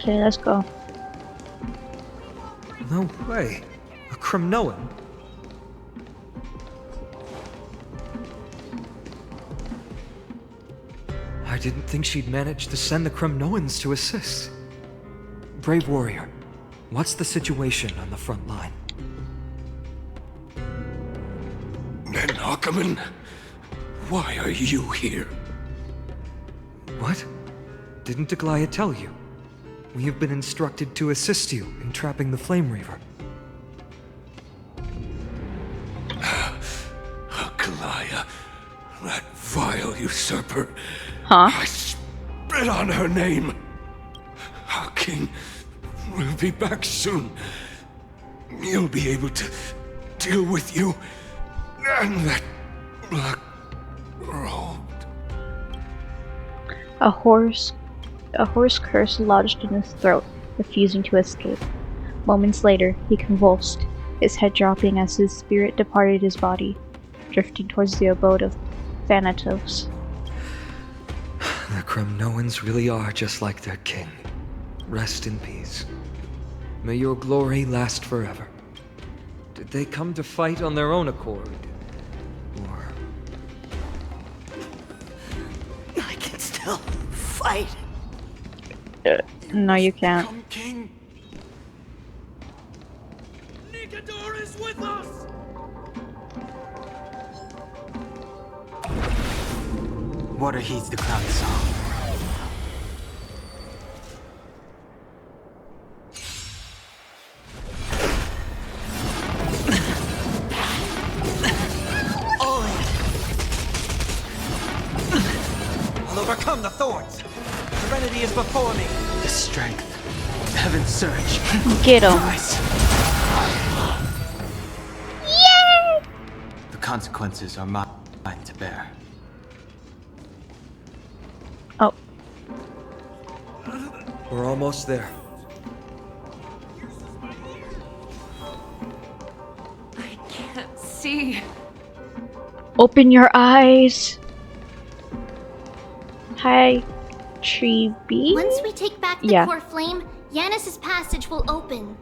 Okay, let's go. No way. A Kremnoan? I didn't think she'd manage to send the Kremnoans to assist. Brave warrior, what's the situation on the front line? Nen Ackerman, why are you here? What? Didn't Deglaya tell you? We have been instructed to assist you in trapping the Flame Reaver. Deglaya, that vile usurper. Huh? I spit on her name. Our king will be back soon. He'll be able to deal with you and that black robe. A hoarse curse lodged in his throat, refusing to escape. Moments later, he convulsed, his head dropping as his spirit departed his body, drifting towards the abode of Thanatos. The Kremnoans really are just like their king. Rest in peace. May your glory last forever. Did they come to fight on their own accord? Or... I can still fight. No, you can't. Come, king. Nikador is with us! Water heeds the crowd's song. I'll overcome the thorns. Serenity is before me. The strength. Heaven's surge. Get him. Rise. Yay! The consequences are mine to bear. Oh, We're almost there. I can't see. open your eyes. Hi, Tree B? Once we take back the Yeah. core flame, Yanis's passage will open.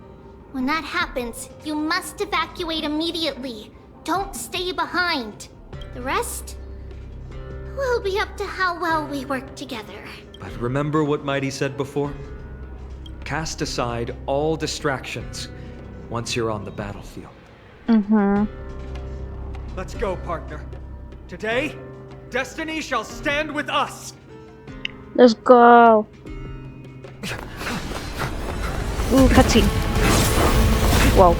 When that happens, you must evacuate immediately. Don't stay behind. The rest will be up to how well we work together. But remember what Mighty said before? Cast aside all distractions once you're on the battlefield. Mm-hmm. Let's go, partner. Today, destiny shall stand with us. Let's go. Ooh, cutscene. Whoa.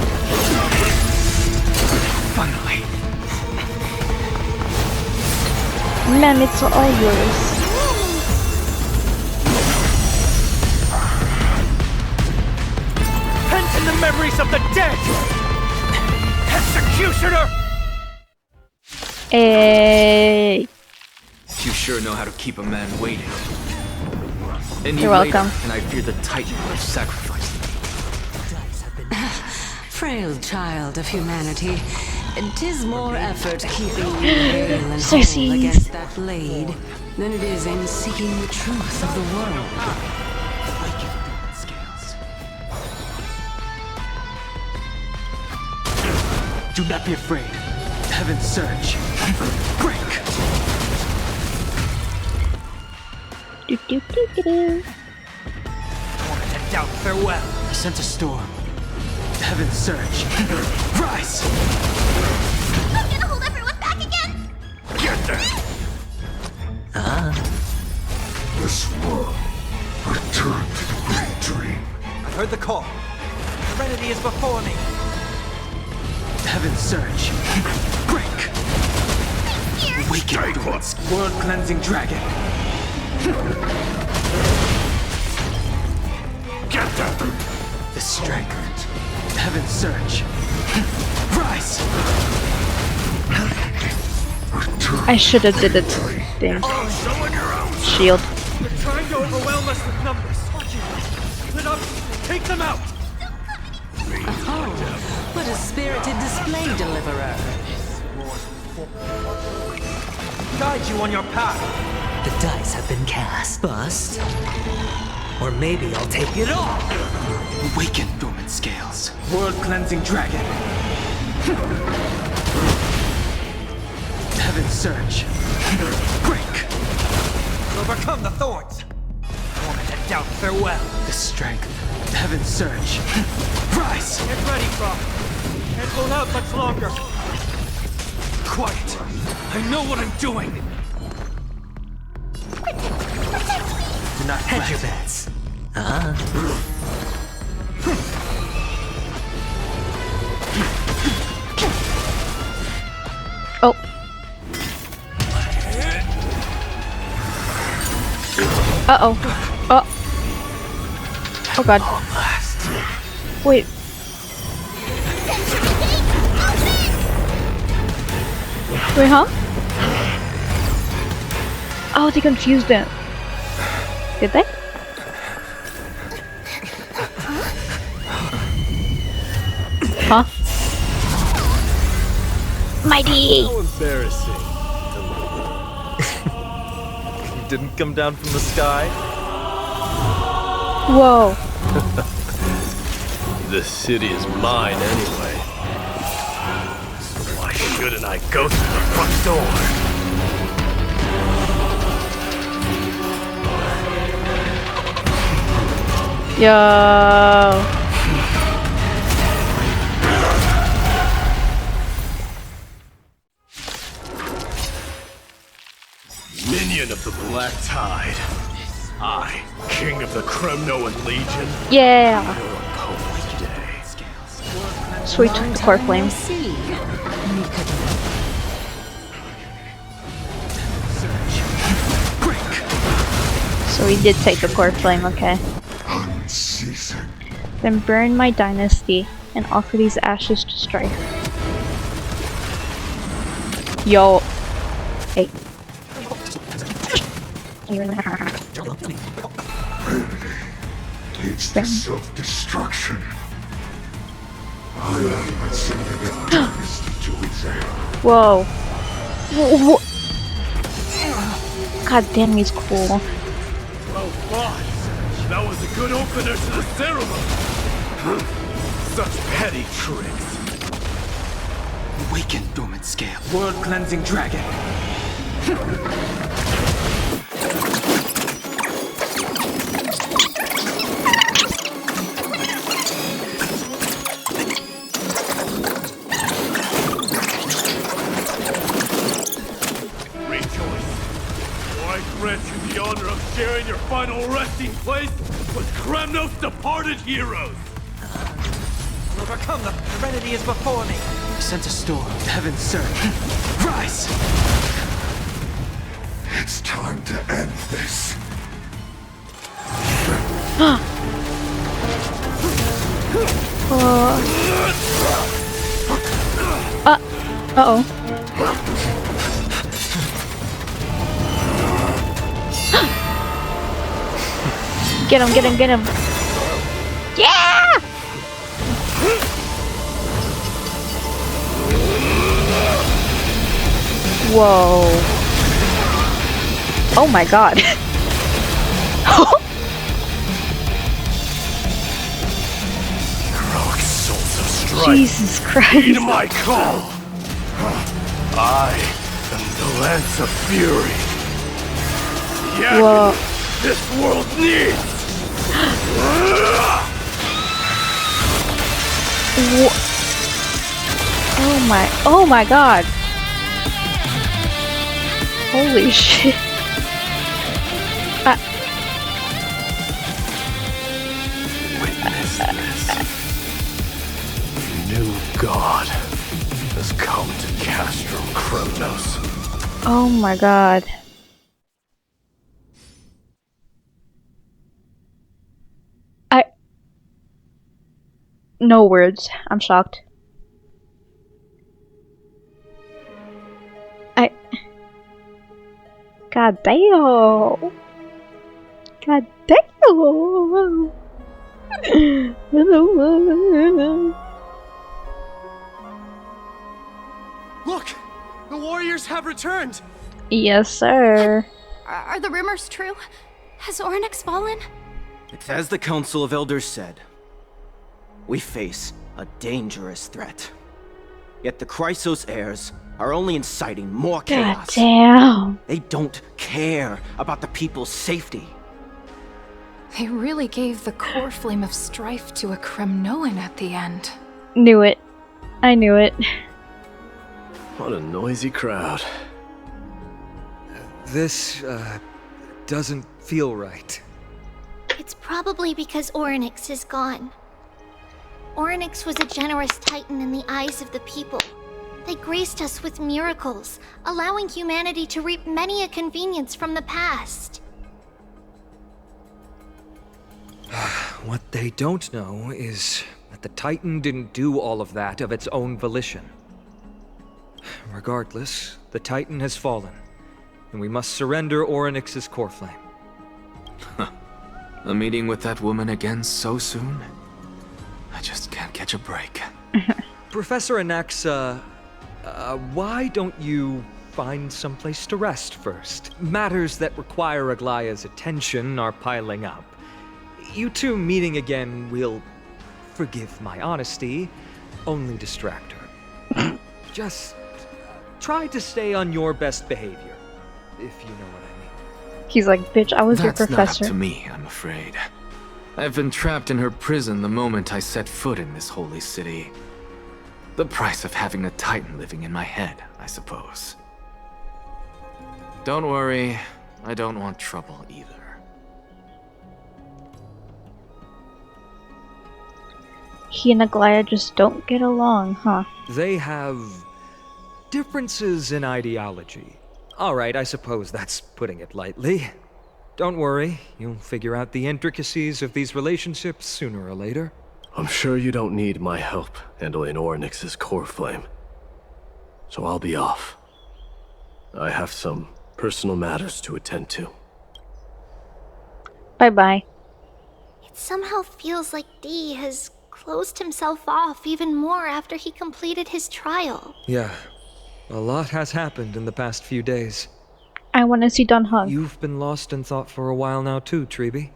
Finally. Man, it's all yours. Pent in the memories of the dead! Executioner! Hey. You sure know how to keep a man waiting. Any You're later, welcome. and I fear the Titan will have sacrificed me. Frail child of humanity, 'tis more effort keeping you hale and Circes. whole against that blade than it is in seeking the truth of the world. Scales. Do not be afraid. Heaven's surge. Break. Do do do do do. To doubt farewell. I sense a storm. Heaven's surge. Rise. I'm gonna hold everyone back again! Get there! This world returned to the great dream. I've heard the call. Serenity is before me. Heaven's surge. Break. Awaken Lord's world-cleansing dragon. Get there! The strength. Heaven's surge. Rise. I should have did it. Damn. Shield. They're trying to overwhelm us with numbers. Split up, take them out! Oh, what a spirited display, deliverer. Guide you on your path. The dice have been cast. Bust Or maybe I'll take it all! Awaken, dormant scales. World-cleansing dragon! Heaven's surge! Break! Overcome the thorns! Torment and doubt farewell! The strength. Heaven's surge! Rise! Get ready, Frog! Can't hold out much longer! Quiet! I know what I'm doing! Do not hedge your bets. Oh. Uh-oh. Oh. Oh god. Wait. Wait, huh? Oh, they confused it. Did they? Huh? Mighty! How embarrassing. You didn't come down from the sky? Whoa. This city is mine anyway. So why shouldn't I go through the front door? Yo. Minion of the Black Tide. I, King of the Kremnoan Legion. Yeah. Your opponent today. So we took the core flame. See. So we did take the core flame, okay. Unceasing. Then burn my dynasty and offer these ashes to Strife. Yo. Hey. Leads to self-destruction. I am sending a dynasty to its end. Whoa. God damn, he's cool. Well fought. That was a good opener to the ceremony. Such petty tricks. Awaken, dormant scale. World-cleansing dragon! Rejoice. For I grant you the honor of sharing your final resting place with Kremnos' departed heroes. Overcome the serenity is before me! Sent a storm. Heaven's surge! Rise! It's time to end this. Uh-oh. Get him, get him, get him. Yeah! Whoa. Oh my god. Heroic souls of strife. Jesus Heed Christ. my call. I am the Lance of Fury. The Whoa. agony this world needs. Oh my god. Holy shit. Witness this. New God has come to Castrum Kremnos. Oh my god. No words. I'm shocked. God damn. God damn. Look! The warriors have returned! Yes, sir. Are the rumors true? Has Ornyx fallen? It's as the Council of Elders said. We face a dangerous threat. Yet the Chrysos heirs are only inciting more God chaos. damn. They don't care about the people's safety. They really gave the core flame of strife to a Kremnoan at the end. Knew it. I knew it. What a noisy crowd. This, doesn't feel right. It's probably because Orynyx is gone. Orynyx was a generous titan in the eyes of the people. They graced us with miracles, allowing humanity to reap many a convenience from the past. What they don't know is that the Titan didn't do all of that of its own volition. Regardless, the Titan has fallen, and we must surrender Orynyx's core flame. A meeting with that woman again so soon? I just can't catch a break. Professor Anaxa, why don't you find someplace to rest first? Matters that require Aglaya's attention are piling up. You two meeting again will, forgive my honesty, only distract her. Just try to stay on your best behavior, if you know what I mean. He's like, bitch, I was your That's professor. not up to me, I'm afraid. I've been trapped in her prison the moment I set foot in this holy city. The price of having a Titan living in my head, I suppose. Don't worry, I don't want trouble either. He and Aglaya just don't get along, huh? They have differences in ideology. Alright, I suppose that's putting it lightly. Don't worry, you'll figure out the intricacies of these relationships sooner or later. I'm sure you don't need my help handling Orynyx's core flame. So I'll be off. I have some personal matters to attend to. Bye-bye. It somehow feels like D has closed himself off even more after he completed his trial. Yeah, a lot has happened in the past few days. I want to see Don hug. You've been lost in thought for a while now too, Treeby.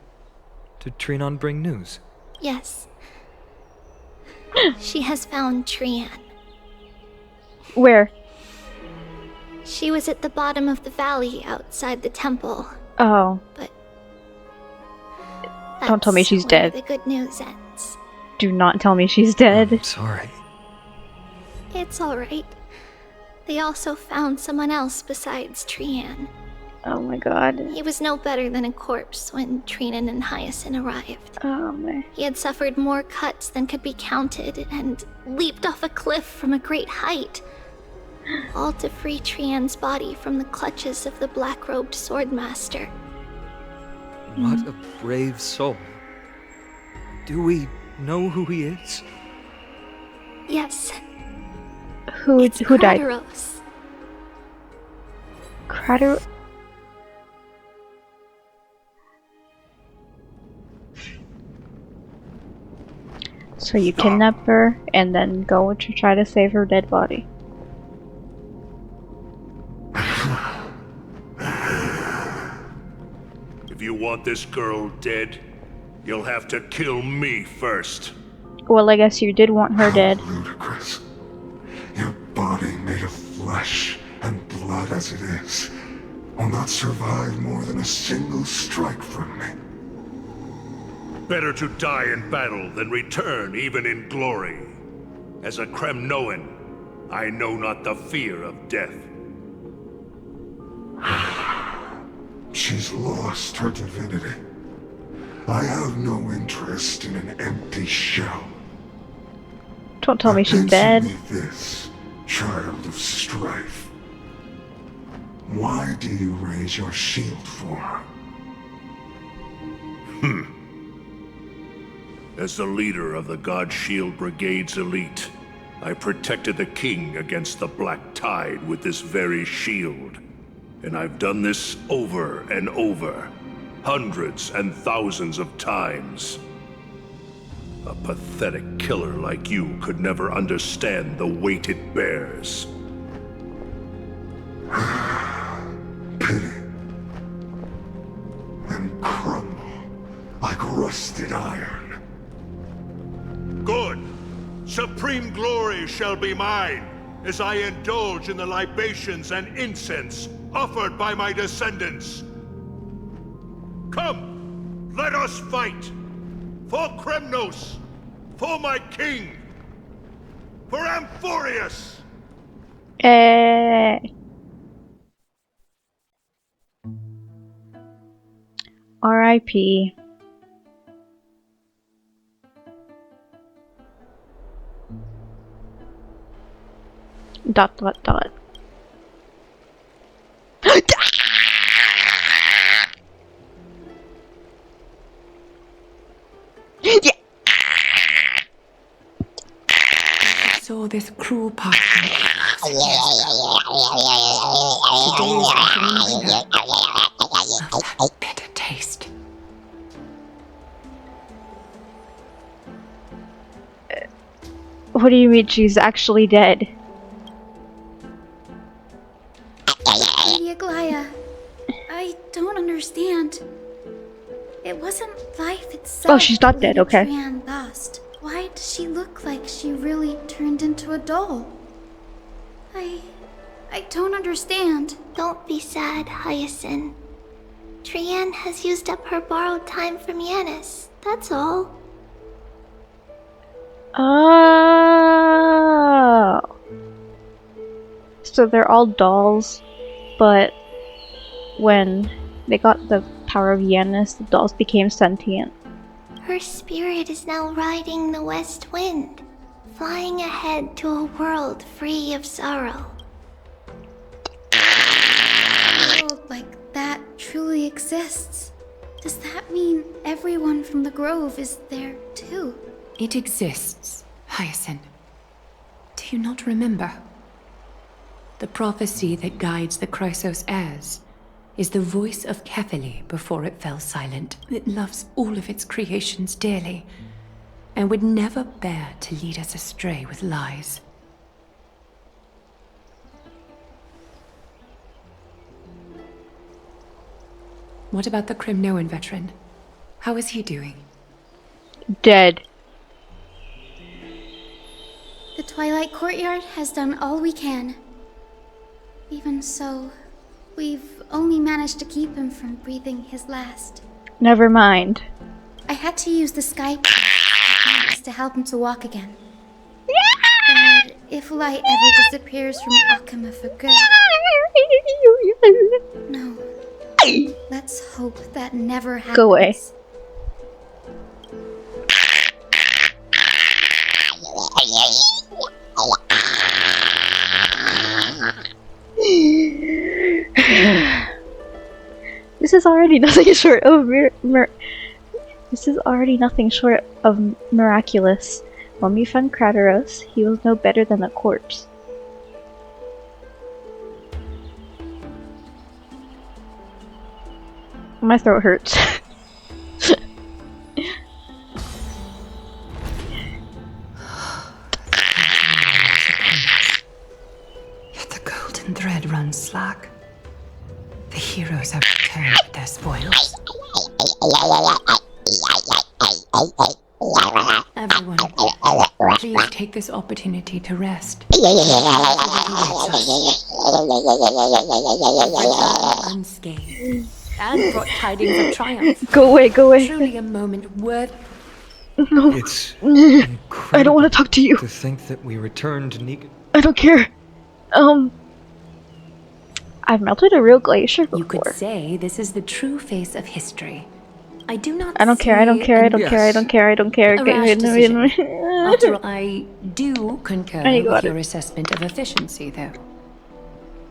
Did Trinon bring news? Yes. She has found Trian. Where? She was at the bottom of the valley outside the temple, Oh, but don't tell me that's she's where dead. the good news ends. Do not tell me she's dead. I'm sorry. It's alright. They also found someone else besides Trian. Oh my god. He was no better than a corpse when Trinan and Hyacinth arrived. Oh my. He had suffered more cuts than could be counted and leaped off a cliff from a great height, all to free Trian's body from the clutches of the black-robed swordmaster. What a brave soul. Do we know who he is? Yes, Who died? Krateros. Crater. So you kidnap her and then go to try to save her dead body. If you want this girl dead, you'll have to kill me first. Well, I guess you did want her dead. Ludicrous. Your body made of flesh and blood as it is will not survive more than a single strike from me. Better to die in battle than return even in glory. As a Kremnoan, I know not the fear of death. She's lost her divinity. I have no interest in an empty shell. Don't tell me she's Answer dead. me this, child of strife. Why do you raise your shield for her? As the leader of the God Shield Brigade's elite, I protected the king against the Black Tide with this very shield. And I've done this over and over, hundreds and thousands of times. A pathetic killer like you could never understand the weight it bears. Pity. And crumble like rusted iron. Good. Supreme glory shall be mine, as I indulge in the libations and incense offered by my descendants. Come, let us fight! For Kremnos! For my king! For Amphorius! R.I.P. Dot dot dot. Saw this cruel parchment. That bitter taste. What do you mean she's actually dead? Lady Aglaya, I don't understand. It wasn't life itself. Oh, she's not dead, Lady okay. Trian lost. Why does she look like she really turned into a doll? I don't understand. Don't be sad, Hyacinth. Trian has used up her borrowed time from Yanis. That's all. Oh. So they're all dolls, but when they got the power of Yanis, the dolls became sentient. Her spirit is now riding the west wind, flying ahead to a world free of sorrow. A world like that truly exists. Does that mean everyone from the Grove is there too? It exists, Hyacinth. Do you not remember? The prophecy that guides the Chrysos heirs is the voice of Kefili before it fell silent. It loves all of its creations dearly, and would never bear to lead us astray with lies. What about the Kremnoan veteran? How is he doing? Dead. The Twilight Courtyard has done all we can. Even so, we've only managed to keep him from breathing his last. Never mind. I had to use the Skype to help him to walk again. But if light ever disappears from Akama for good... No. Let's hope that never happens. Go away. This is already nothing short of this is already nothing short of miraculous. When we found Krateros, he was no better than a corpse. My throat hurts. Yet the golden thread runs slack. The heroes have returned with their spoils. Everyone, please take this opportunity to rest. Unscathed, and brought tidings of triumph. Go away, go away. Truly a moment worth. No. It's incredible I don't want to talk to you. to think that we returned to Nika. I don't care. I've melted a real glacier before. You could say this is the true face of history. I do not. I don't care, I don't care, I don't care, I don't care, I don't care. A rash decision. After all, I do concur with your assessment of efficiency, though.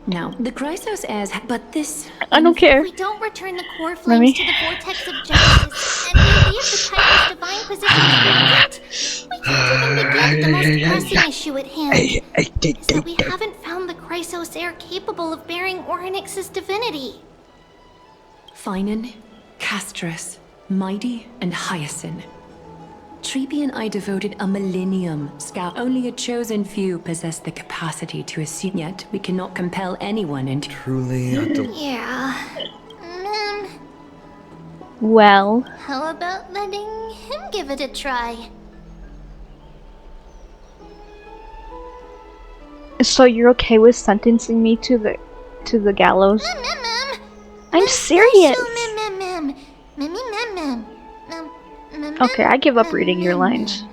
Now, the Chrysos heirs, but this... I don't care. If we don't return the core flames to the vortex of justice, and we leave the Tiger's divine position vacant, we can't even begin with the most pressing issue at hand. Is that we haven't found the Chrysos heir capable of bearing Orynyx's divinity. Finan, Castrus, Mighty, and Hyacinth. Treepy and I devoted a millennium scout. Only a chosen few possess the capacity to assume, yet we cannot compel anyone into... Truly a Yeah. Well, How about letting him give it a try? so you're okay with sentencing me to the gallows? I'm serious. Okay, I give up reading your lines.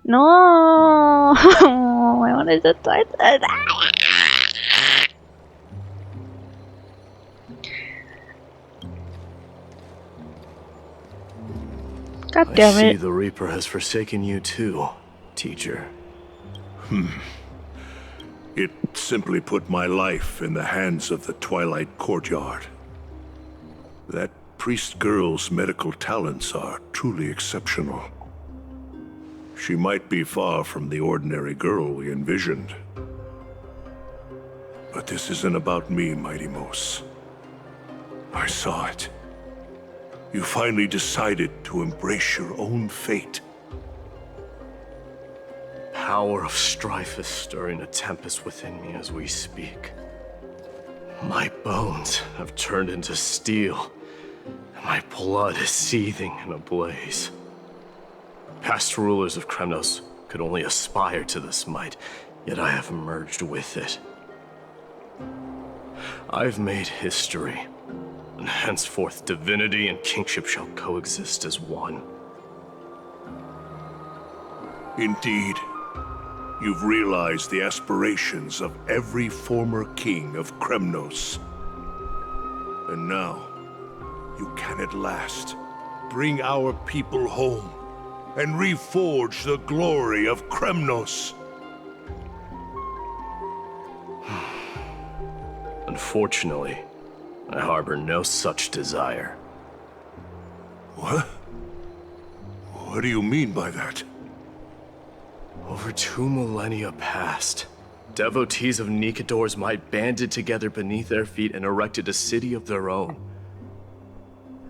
No, I wanted to start that. God I damn see it. the Reaper has forsaken you too, teacher. It simply put my life in the hands of the Twilight Courtyard. That priest girl's medical talents are truly exceptional. She might be far from the ordinary girl we envisioned. But this isn't about me, Mighty Mos. I saw it. You finally decided to embrace your own fate. Power of strife is stirring a tempest within me as we speak. My bones have turned into steel, and my blood is seething in a blaze. Past rulers of Kremnos could only aspire to this might, yet I have merged with it. I've made history, and henceforth divinity and kingship shall coexist as one. Indeed, you've realized the aspirations of every former king of Kremnos. And now, you can at last bring our people home and reforge the glory of Kremnos. Unfortunately, I harbor no such desire. What? What do you mean by that? Over 2 millennia past, devotees of Nikador's might banded together beneath their feet and erected a city of their own.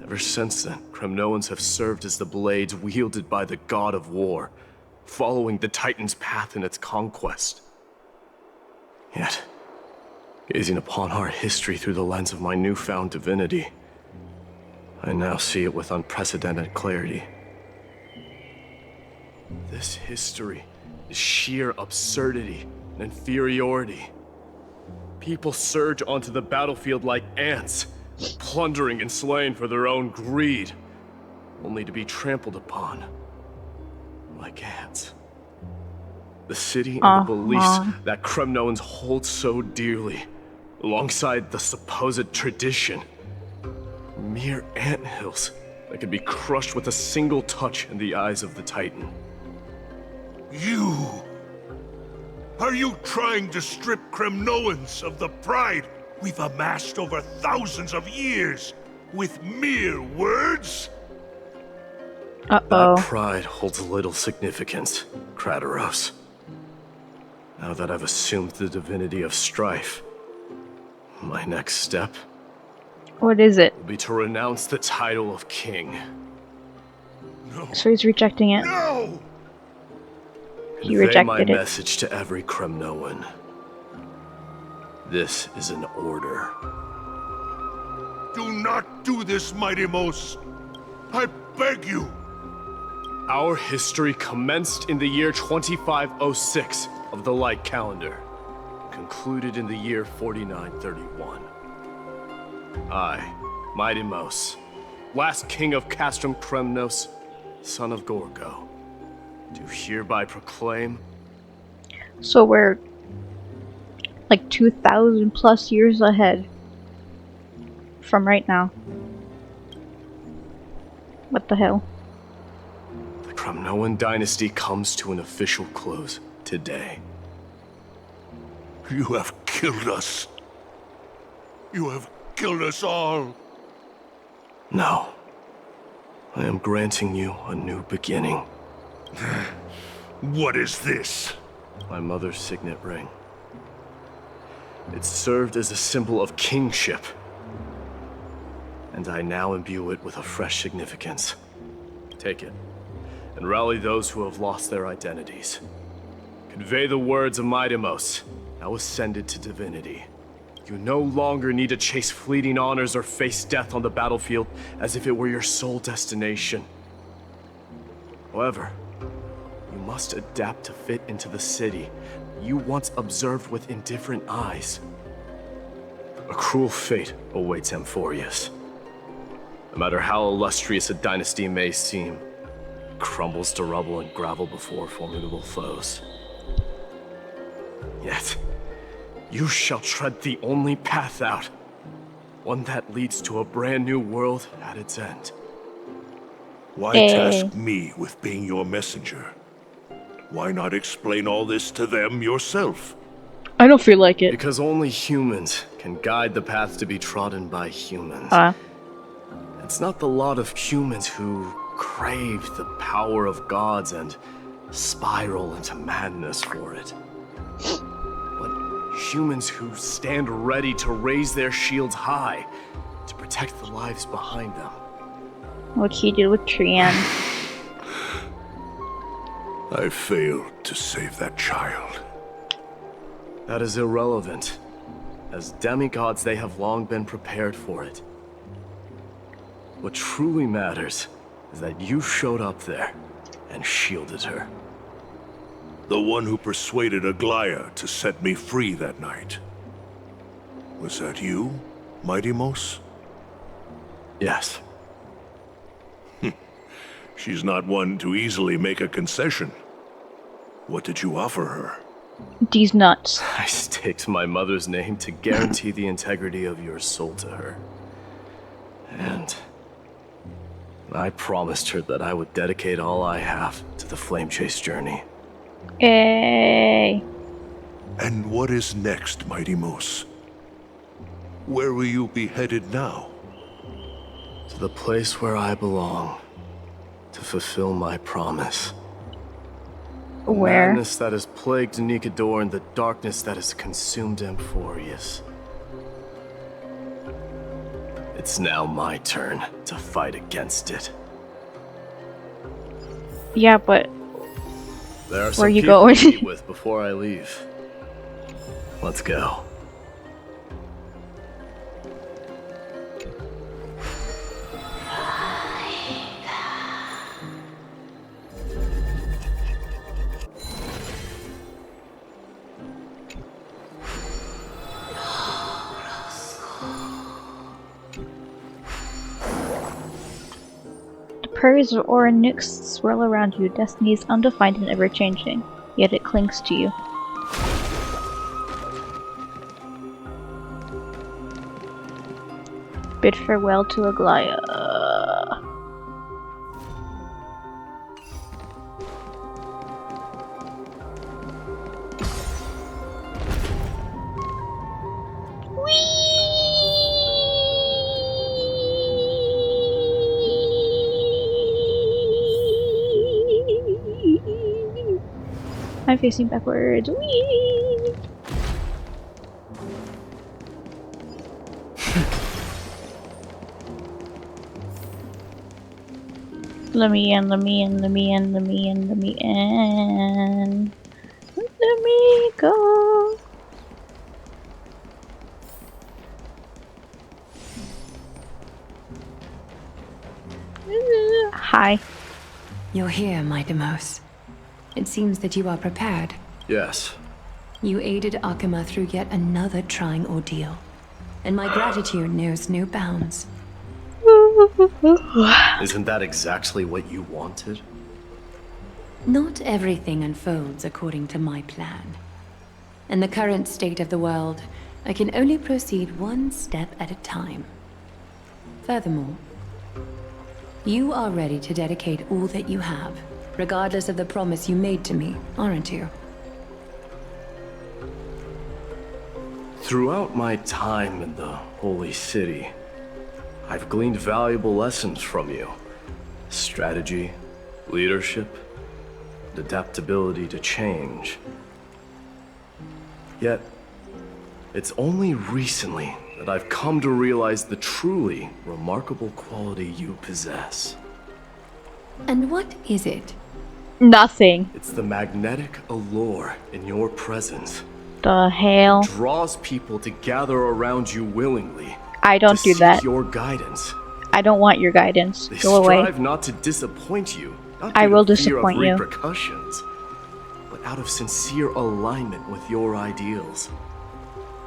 Ever since then, Kremnoans have served as the blades wielded by the god of war, following the Titan's path in its conquest. Yet, gazing upon our history through the lens of my newfound divinity, I now see it with unprecedented clarity. This history is sheer absurdity and inferiority. People surge onto the battlefield like ants, plundering and slaying for their own greed, only to be trampled upon like ants. The city and the beliefs that Kremnoans hold so dearly, alongside the supposed tradition, mere anthills that could be crushed with a single touch in the eyes of the Titan. You! Are you trying to strip Kremnoans of the pride we've amassed over thousands of years with mere words? That pride holds little significance, Kratoros. Now that I've assumed the divinity of strife, my next step What is it? will be to renounce the title of king. No. So he's rejecting it. No! He Convey my rejected it. message to every Kremnoan. This is an order. Do not do this, Mighty Mos. I beg you. Our history commenced in the year 2506 of the Light Calendar, concluded in the year 4931. I, Mighty Mos, last king of Castrum Kremnos, son of Gorgo, do hereby proclaim. So we're like 2,000 plus years ahead from right now. What the hell? The Kremnoan dynasty comes to an official close today. You have killed us. You have killed us all. No. I am granting you a new beginning. What is this? My mother's signet ring. It served as a symbol of kingship, and I now imbue it with a fresh significance. Take it, and rally those who have lost their identities. Convey the words of Mightimos, now ascended to divinity. You no longer need to chase fleeting honors or face death on the battlefield as if it were your sole destination. However, you must adapt to fit into the city you once observed with indifferent eyes. A cruel fate awaits Amphorius. No matter how illustrious a dynasty may seem, it crumbles to rubble and gravel before formidable foes. Yet, you shall tread the only path out, one that leads to a brand new world at its end. Why task me with being your messenger? Why not explain all this to them yourself? I don't feel like it. Because only humans can guide the path to be trodden by humans. It's not the lot of humans who crave the power of gods and spiral into madness for it. But humans who stand ready to raise their shields high to protect the lives behind them. What he did with Trian. I failed to save that child. That is irrelevant. As demigods, they have long been prepared for it. What truly matters is that you showed up there and shielded her. The one who persuaded Aglaya to set me free that night. Was that you, Mightimos? Yes. She's not one to easily make a concession. What did you offer her? These nuts. I staked my mother's name to guarantee the integrity of your soul to her. And I promised her that I would dedicate all I have to the Flame Chase journey. Hey. And what is next, Mightimos? Where will you be headed now? To the place where I belong. To fulfill my promise. Where? The madness that has plagued Nikador and the darkness that has consumed Amphorius. It's now my turn to fight against it. Yeah, but there are where you people going? to meet with before I leave. Let's go. Prairies of Orynyx swirl around you, destiny is undefined and ever-changing, yet it clings to you. Bid farewell to Aglaya. I'm facing backwards. Whee! Let me in, let me in, let me in, let me in, let me in. Let me go. Hi. You're here, Mightimos. It seems that you are prepared. Yes. You aided Akuma through yet another trying ordeal, and my gratitude knows no bounds. Isn't that exactly what you wanted? Not everything unfolds according to my plan. In the current state of the world, I can only proceed one step at a time. Furthermore, you are ready to dedicate all that you have, regardless of the promise you made to me, aren't you? Throughout my time in the Holy City, I've gleaned valuable lessons from you. Strategy, leadership, and adaptability to change. Yet, it's only recently that I've come to realize the truly remarkable quality you possess. And what is it Nothing. It's the magnetic allure in your presence. The hell? It draws people to gather around you willingly. I don't to do seek that. your guidance. I don't want your guidance. They Go away. strive not to disappoint you, not I due will to fear disappoint of you. repercussions, but out of sincere alignment with your ideals.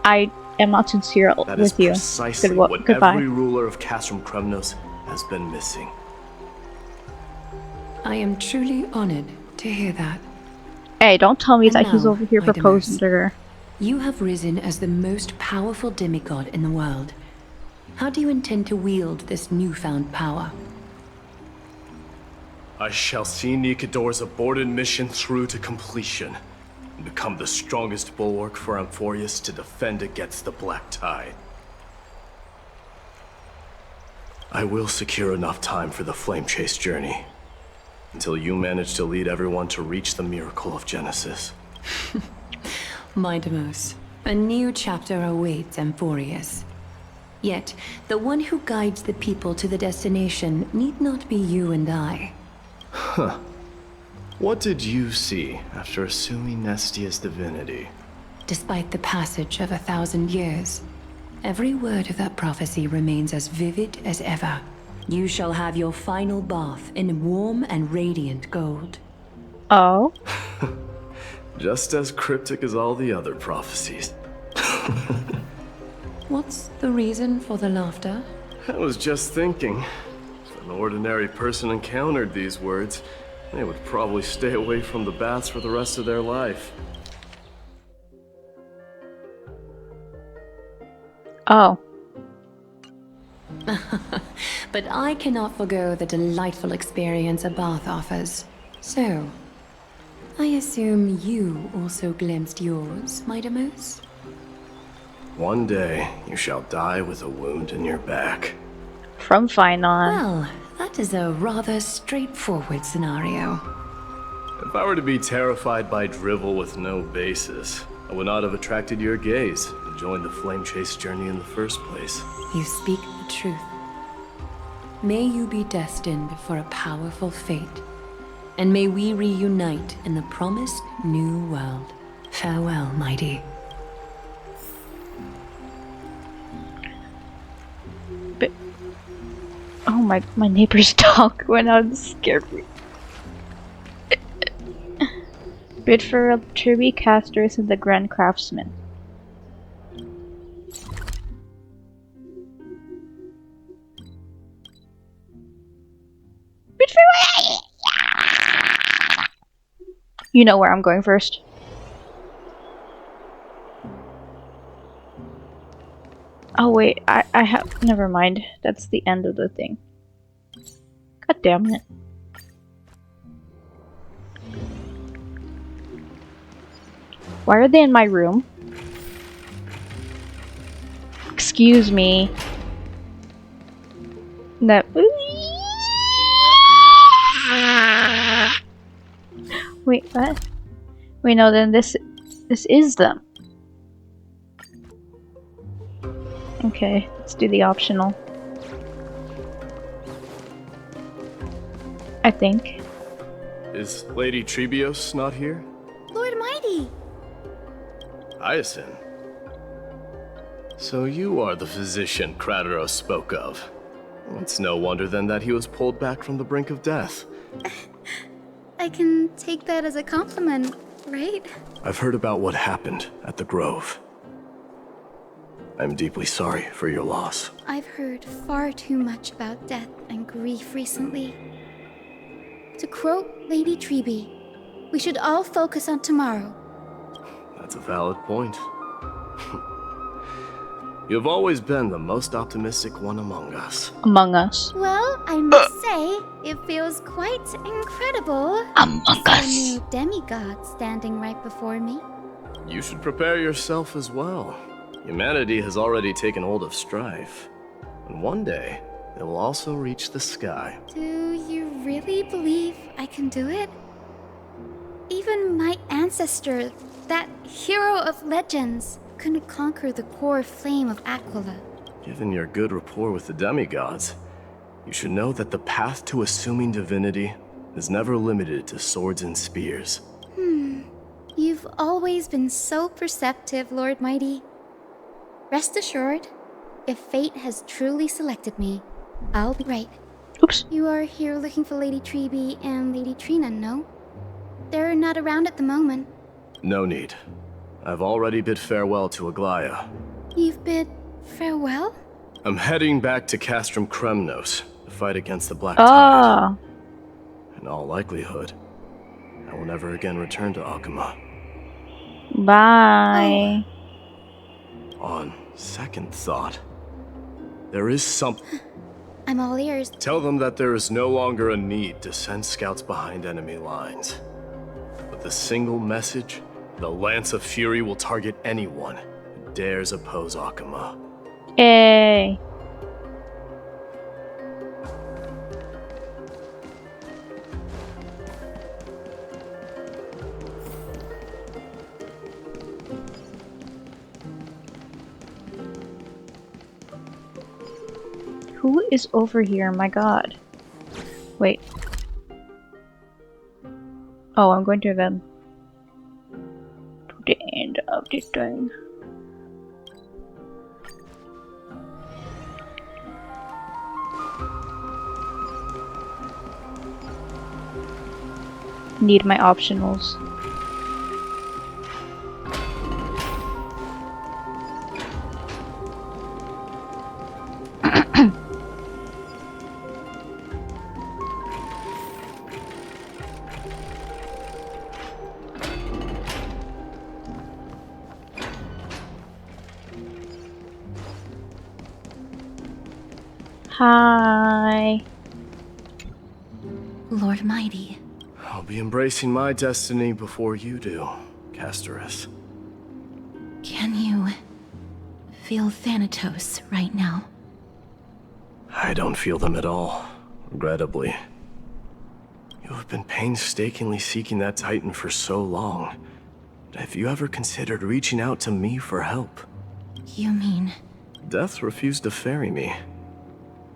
I am not sincere That is with you. precisely what Goodbye. every ruler of Castrum Kremnos has been missing. I am truly honored to hear that. Hey, don't tell me And that he's now, over here Mighty proposing Mouse, to her. You have risen as the most powerful demigod in the world. How do you intend to wield this newfound power? I shall see Nikador's aborted mission through to completion, and become the strongest bulwark for Amphorius to defend against the Black Tide. I will secure enough time for the Flame Chase journey, until you manage to lead everyone to reach the miracle of Genesis. Midemos, a new chapter awaits Amphorius. Yet, the one who guides the people to the destination need not be you and I. Huh. What did you see after assuming Nestia's divinity? Despite the passage of 1,000 years, every word of that prophecy remains as vivid as ever. You shall have your final bath in warm and radiant gold. Oh? Just as cryptic as all the other prophecies. What's the reason for the laughter? I was just thinking, if an ordinary person encountered these words, they would probably stay away from the baths for the rest of their life. Oh. But I cannot forgo the delightful experience a bath offers. So, I assume you also glimpsed yours, Midemos? One day, you shall die with a wound in your back. From Finon. Well, that is a rather straightforward scenario. If I were to be terrified by drivel with no basis, I would not have attracted your gaze and joined the Flame Chase journey in the first place. You speak the truth. May you be destined for a powerful fate, and may we reunite in the promised new world. Farewell, mighty. But, oh my neighbor's dog went out and scared me. Bid for a tribute casters and the Grand Craftsman. Bid for You know where I'm going first. Oh wait, I have. Never mind. That's the end of the thing. God damn it. Why are they in my room? Excuse me. That. Wait, what? Wait, no. Then this is them. Okay, let's do the optional. I think. Is Lady Trebios not here? Lord Mighty! Hyacinth. So you are the physician Krateros spoke of. It's no wonder then that he was pulled back from the brink of death. I can take that as a compliment, right? I've heard about what happened at the Grove. I'm deeply sorry for your loss. I've heard far too much about death and grief recently. To quote Lady Treby, we should all focus on tomorrow. That's a valid point. You've always been the most optimistic one among us. Among us. Well, I must say, it feels quite incredible. Among us. A new demigod standing right before me. You should prepare yourself as well. Humanity has already taken hold of strife. And one day, it will also reach the sky. Do you really believe I can do it? Even my ancestor, that hero of legends, couldn't conquer the core flame of Aquila. Given your good rapport with the demigods, you should know that the path to assuming divinity is never limited to swords and spears. You've always been so perceptive, Lord Mighty. Rest assured, if fate has truly selected me, I'll be right. Oops. You are here looking for Lady Treeby and Lady Trina, no? They're not around at the moment. No need. I've already bid farewell to Aglaya. You've bid farewell? I'm heading back to Castrum Kremnos to fight against the Black Tide. Ah. In all likelihood, I will never again return to Akuma. Bye. On second thought, there is something. I'm all ears. Tell them that there is no longer a need to send scouts behind enemy lines. With a single message, the Lance of Fury will target anyone who dares oppose Akuma. Hey. Who is over here? My god. Wait. Oh, I'm going to them. To the end of the thing. Need my optionals. Hi. Lord Mighty. I'll be embracing my destiny before you do, Castorus. Can you feel Thanatos right now? I don't feel them at all, regrettably. You have been painstakingly seeking that Titan for so long. Have you ever considered reaching out to me for help? You mean... Death refused to ferry me.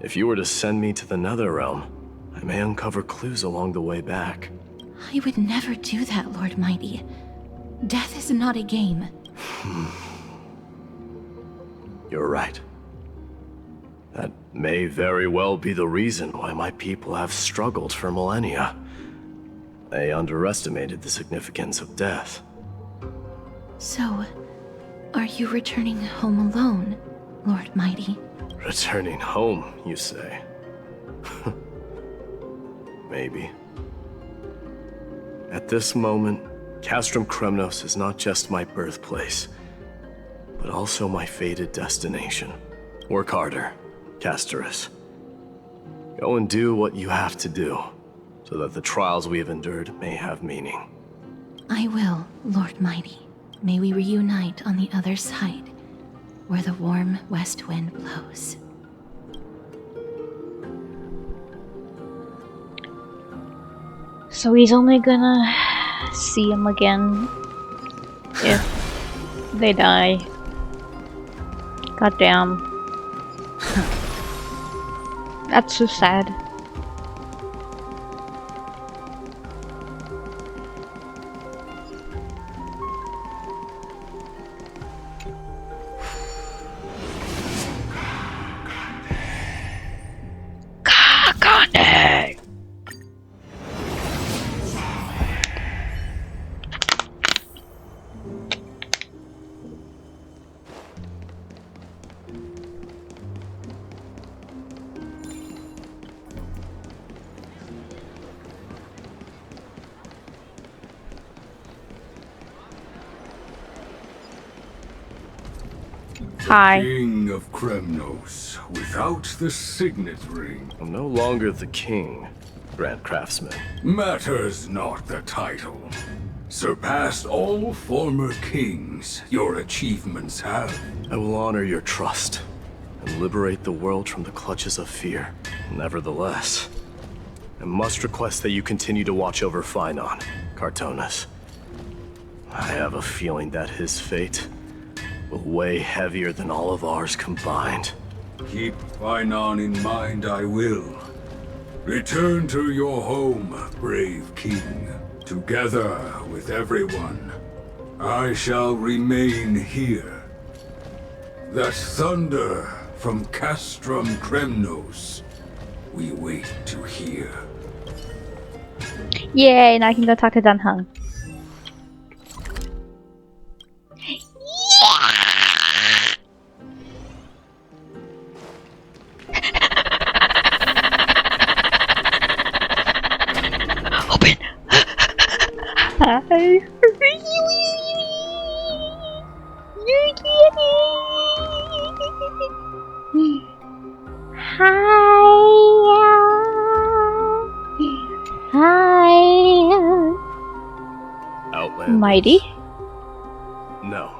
If you were to send me to the Netherrealm, I may uncover clues along the way back. I would never do that, Lord Mighty. Death is not a game. You're right. That may very well be the reason why my people have struggled for millennia. They underestimated the significance of death. So, are you returning home alone, Lord Mighty? Returning home, you say? Maybe. At this moment, Castrum Kremnos is not just my birthplace, but also my fated destination. Work harder, Castorus. Go and do what you have to do, so that the trials we have endured may have meaning. I will, Lord Mighty. May we reunite on the other side, where the warm west wind blows. So he's only gonna see him again if they die. Goddamn. That's so sad. Hi. King of Kremnos, without the signet ring. I'm no longer the king, Grand Craftsman. Matters not the title. Surpassed all former kings, your achievements have. I will honor your trust and liberate the world from the clutches of fear. Nevertheless, I must request that you continue to watch over Phainon, Cartonis. I have a feeling that his fate will weigh heavier than all of ours combined. Keep Phainon in mind, I will. Return to your home, brave king, together with everyone. I shall remain here. That thunder from Castrum Kremnos, we wait to hear. Yay, now I can go talk to Dunhung. Open! Hi! Hi! Outlanders? Mighty? No.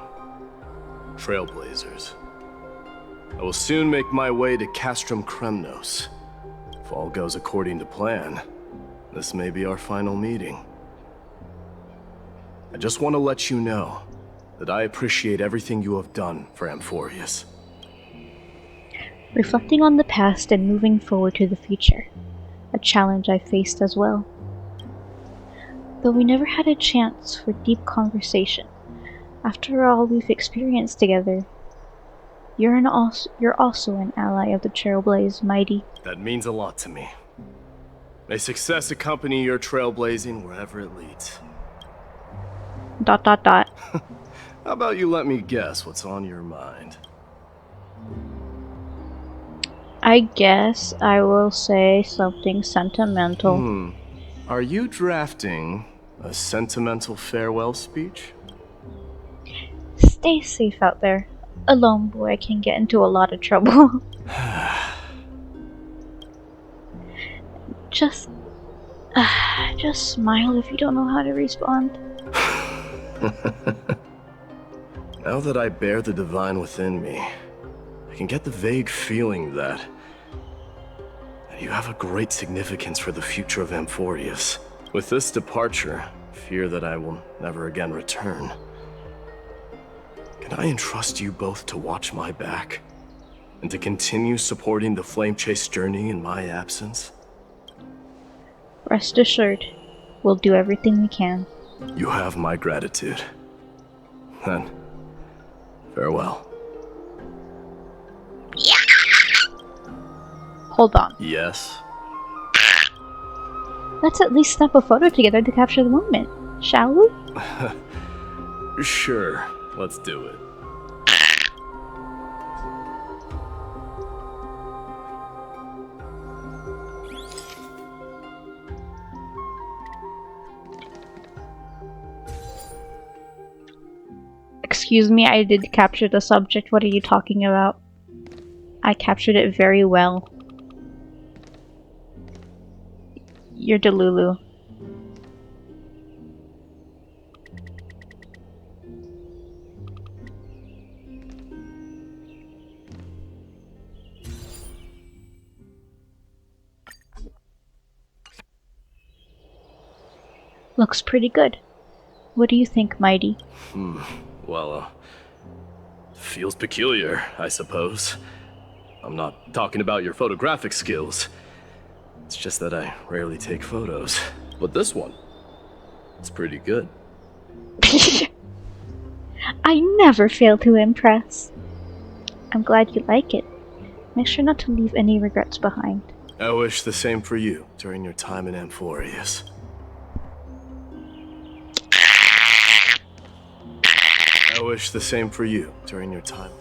Trailblazers. I will soon make my way to Castrum Kremnos. If all goes according to plan, this may be our final meeting. I just want to let you know that I appreciate everything you have done for Amphorius. Reflecting on the past and moving forward to the future. A challenge I faced as well. Though we never had a chance for deep conversation. After all we've experienced together, you're also an ally of the Trailblaze, Mighty. That means a lot to me. May success accompany your trailblazing wherever it leads. ... How How about you let me guess what's on your mind? I guess I will say something sentimental. Are you drafting a sentimental farewell speech? Stay safe out there. A lone boy can get into a lot of trouble. Just smile if you don't know how to respond. Now that I bear the divine within me, I can get the vague feeling that you have a great significance for the future of Amphorius. With this departure, fear that I will never again return. Can I entrust you both to watch my back? And to continue supporting the Flame Chase journey in my absence? Rest assured, we'll do everything we can. You have my gratitude. Then, farewell. Hold on. Yes? Let's at least snap a photo together to capture the moment, shall we? Sure, let's do it. Excuse me, I did capture the subject. What are you talking about? I captured it very well. You're Delulu. Looks pretty good. What do you think, Mighty? Well, feels peculiar, I suppose. I'm not talking about your photographic skills. It's just that I rarely take photos. But this one, it's pretty good. I never fail to impress. I'm glad you like it. Make sure not to leave any regrets behind. I wish the same for you during your time in Amphorius. I wish the same for you during your time.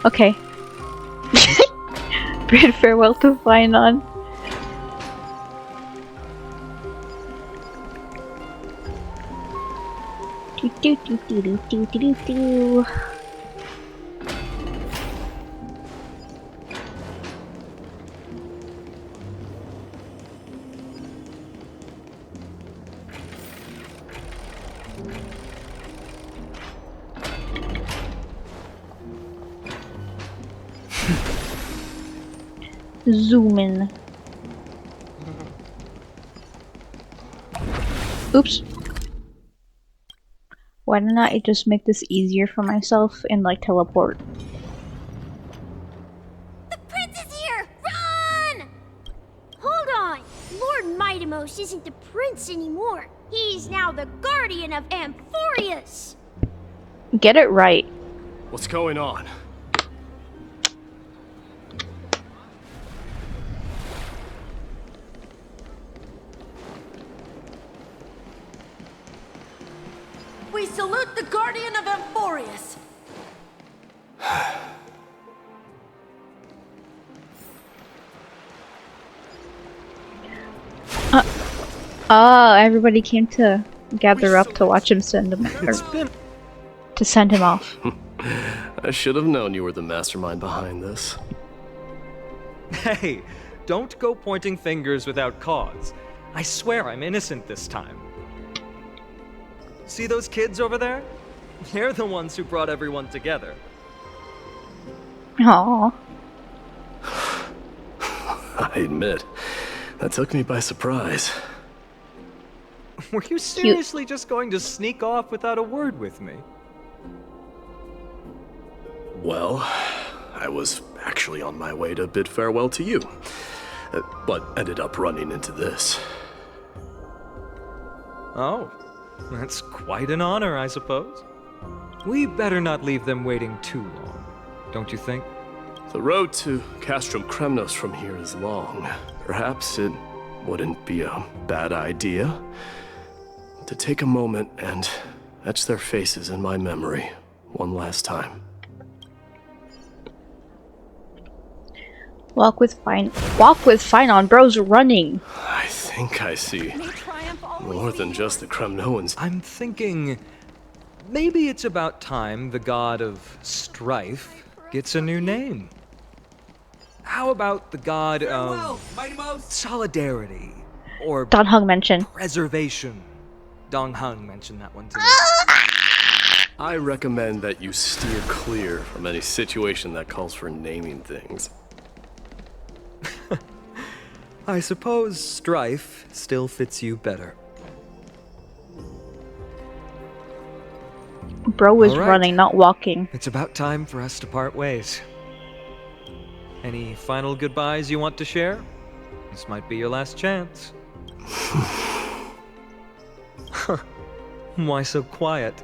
Okay. Bid farewell to Finon. Do do do do do do do do. Zoom in. Oops. Why didn't I just make this easier for myself and like teleport? The prince is here! Run! Hold on! Lord Mightimos isn't the prince anymore. He's now the guardian of Amphorius! Get it right. What's going on? We salute the guardian of Amphorius. Everybody came to gather up to watch him send him, to send him off. I should have known you were the mastermind behind this. Hey, don't go pointing fingers without cause. I swear I'm innocent this time. See those kids over there? They're the ones who brought everyone together. Aww. I admit, that took me by surprise. Were you seriously just going to sneak off without a word with me? Well, I was actually on my way to bid farewell to you, but ended up running into this. Oh, that's quite an honor, I suppose. We better not leave them waiting too long, don't you think? The road to Castrum Kremnos from here is long. Perhaps it wouldn't be a bad idea to take a moment and etch their faces in my memory one last time. Walk with Finon, bro's running. I think I see more than just the Kremnoans. I'm thinking maybe it's about time the god of strife gets a new name. How about the god of solidarity or Don Hung mentioned preservation? Dong Hung mentioned that one too. I recommend that you steer clear from any situation that calls for naming things. I suppose strife still fits you better. Bro was All right. running, not walking. It's about time for us to part ways. Any final goodbyes you want to share? This might be your last chance. Why so quiet?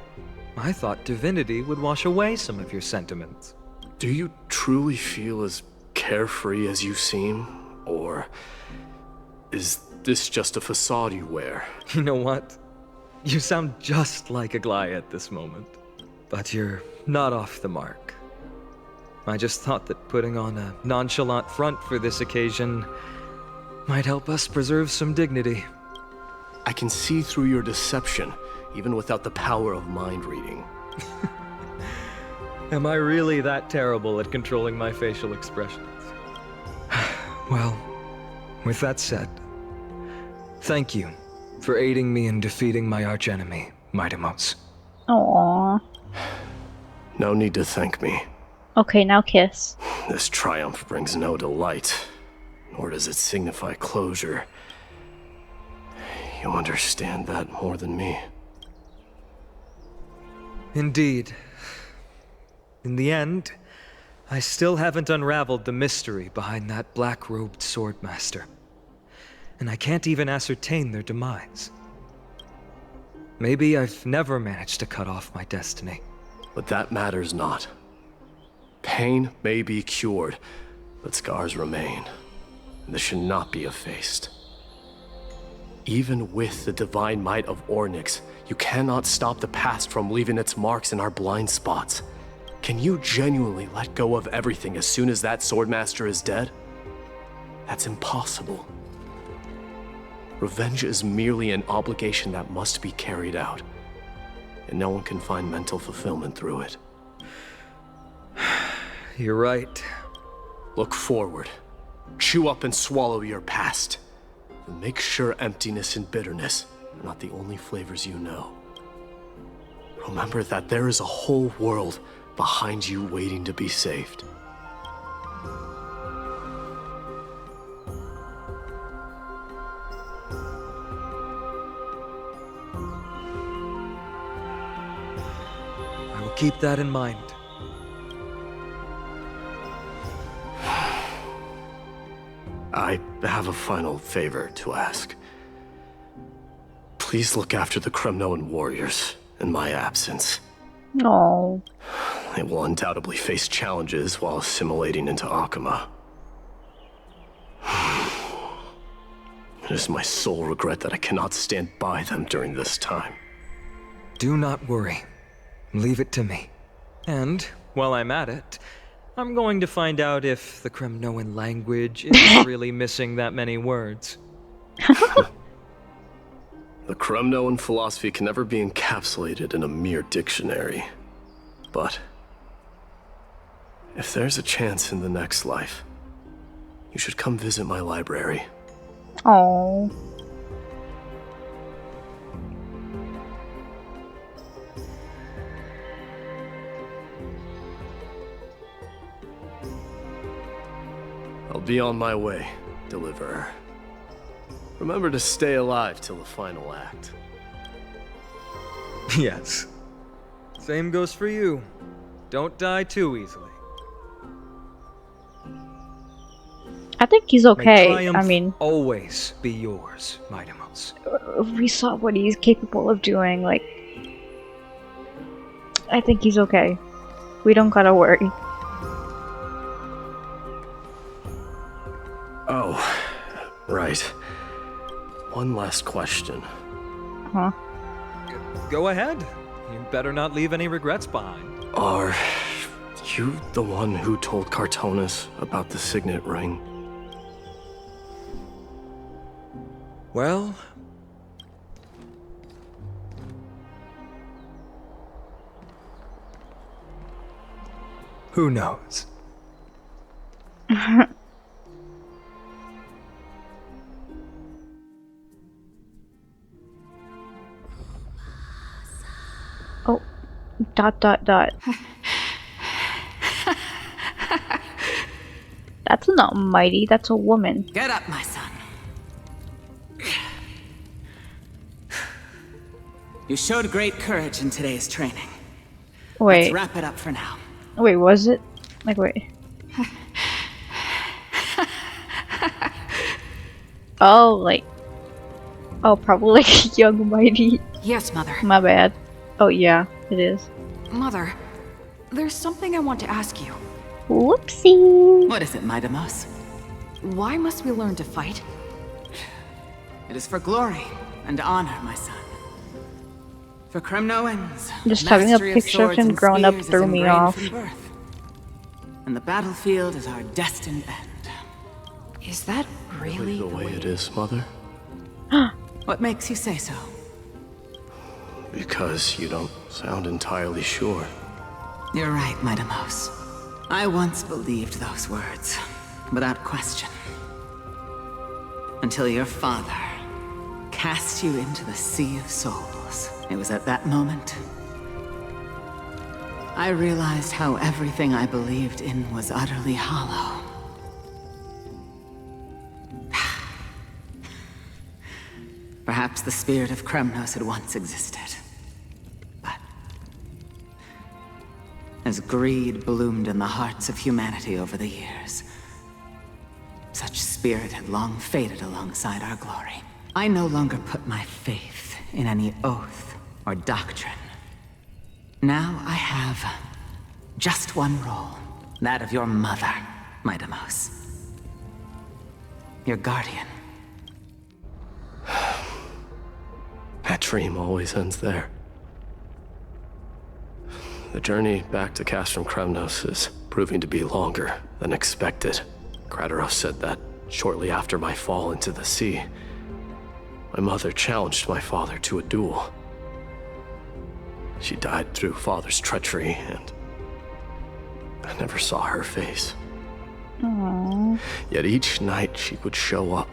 I thought divinity would wash away some of your sentiments. Do you truly feel as carefree as you seem? Or is this just a facade you wear? You know what? You sound just like a Gly at this moment. But you're not off the mark. I just thought that putting on a nonchalant front for this occasion might help us preserve some dignity. I can see through your deception, even without the power of mind reading. Am I really that terrible at controlling my facial expressions? Well, with that said, thank you for aiding me in defeating my archenemy, Mightimos. Aww. No need to thank me. Okay, now kiss. This triumph brings no delight, nor does it signify closure. You understand that more than me. Indeed. In the end, I still haven't unraveled the mystery behind that black-robed swordmaster. And I can't even ascertain their demise. Maybe I've never managed to cut off my destiny. But that matters not. Pain may be cured, but scars remain. And this should not be effaced. Even with the divine might of Ornyx, you cannot stop the past from leaving its marks in our blind spots. Can you genuinely let go of everything as soon as that swordmaster is dead? That's impossible. Revenge is merely an obligation that must be carried out, and no one can find mental fulfillment through it. You're right. Look forward. Chew up and swallow your past. And make sure emptiness and bitterness are not the only flavors you know. Remember that there is a whole world behind you waiting to be saved. I will keep that in mind. I have a final favor to ask. Please look after the Kremnoan warriors in my absence. No. They will undoubtedly face challenges while assimilating into Akama. It is my sole regret that I cannot stand by them during this time. Do not worry. Leave it to me. And, while I'm at it, I'm going to find out if the Kremnoan language is really missing that many words. The Kremnoan philosophy can never be encapsulated in a mere dictionary. But if there's a chance in the next life, you should come visit my library. Oh. I'll be on my way, Deliverer. Remember to stay alive till the final act. Yes. Same goes for you. Don't die too easily. I think he's May okay. triumph I mean, always be yours, Mightimos. we saw what he's capable of doing. Like, I think he's okay. We don't gotta worry. Oh, right. One last question. Huh? Go ahead. You better not leave any regrets behind. Are you the one who told Cartonis about the signet ring? Well... who knows? Oh, dot dot dot. That's not mighty, that's a woman. Get up, my son. You showed great courage in today's training. Wait. Let's wrap it up for now. Wait, was it? Like, wait. Oh, like... oh, probably like young mighty. Yes, Mother. My bad. Oh yeah, it is. Mother, there's something I want to ask you. Whoopsie! What is it, Mightimos? Why must we learn to fight? It is for glory and honor, my son. For Kremnoans, Just having a mastery of picture of swords him and growing up spears is threw me ingrained off. from birth. And the battlefield is our destined end. Is that really the way it is, Mother? What makes you say so? Because you don't sound entirely sure. You're right, Mightimos. I once believed those words, without question. Until your father cast you into the Sea of Souls. It was at that moment I realized how everything I believed in was utterly hollow. Perhaps the spirit of Kremnos had once existed. But as greed bloomed in the hearts of humanity over the years, such spirit had long faded alongside our glory. I no longer put my faith in any oath or doctrine. Now I have just one role, that of your mother, Mightimos. Your guardian. That dream always ends there. The journey back to Castrum Kremnos is proving to be longer than expected. Kratoros said that Shortly after my fall into the sea, my mother challenged my father to a duel. She died through father's treachery, and I never saw her face. Aww. Yet each night she would show up,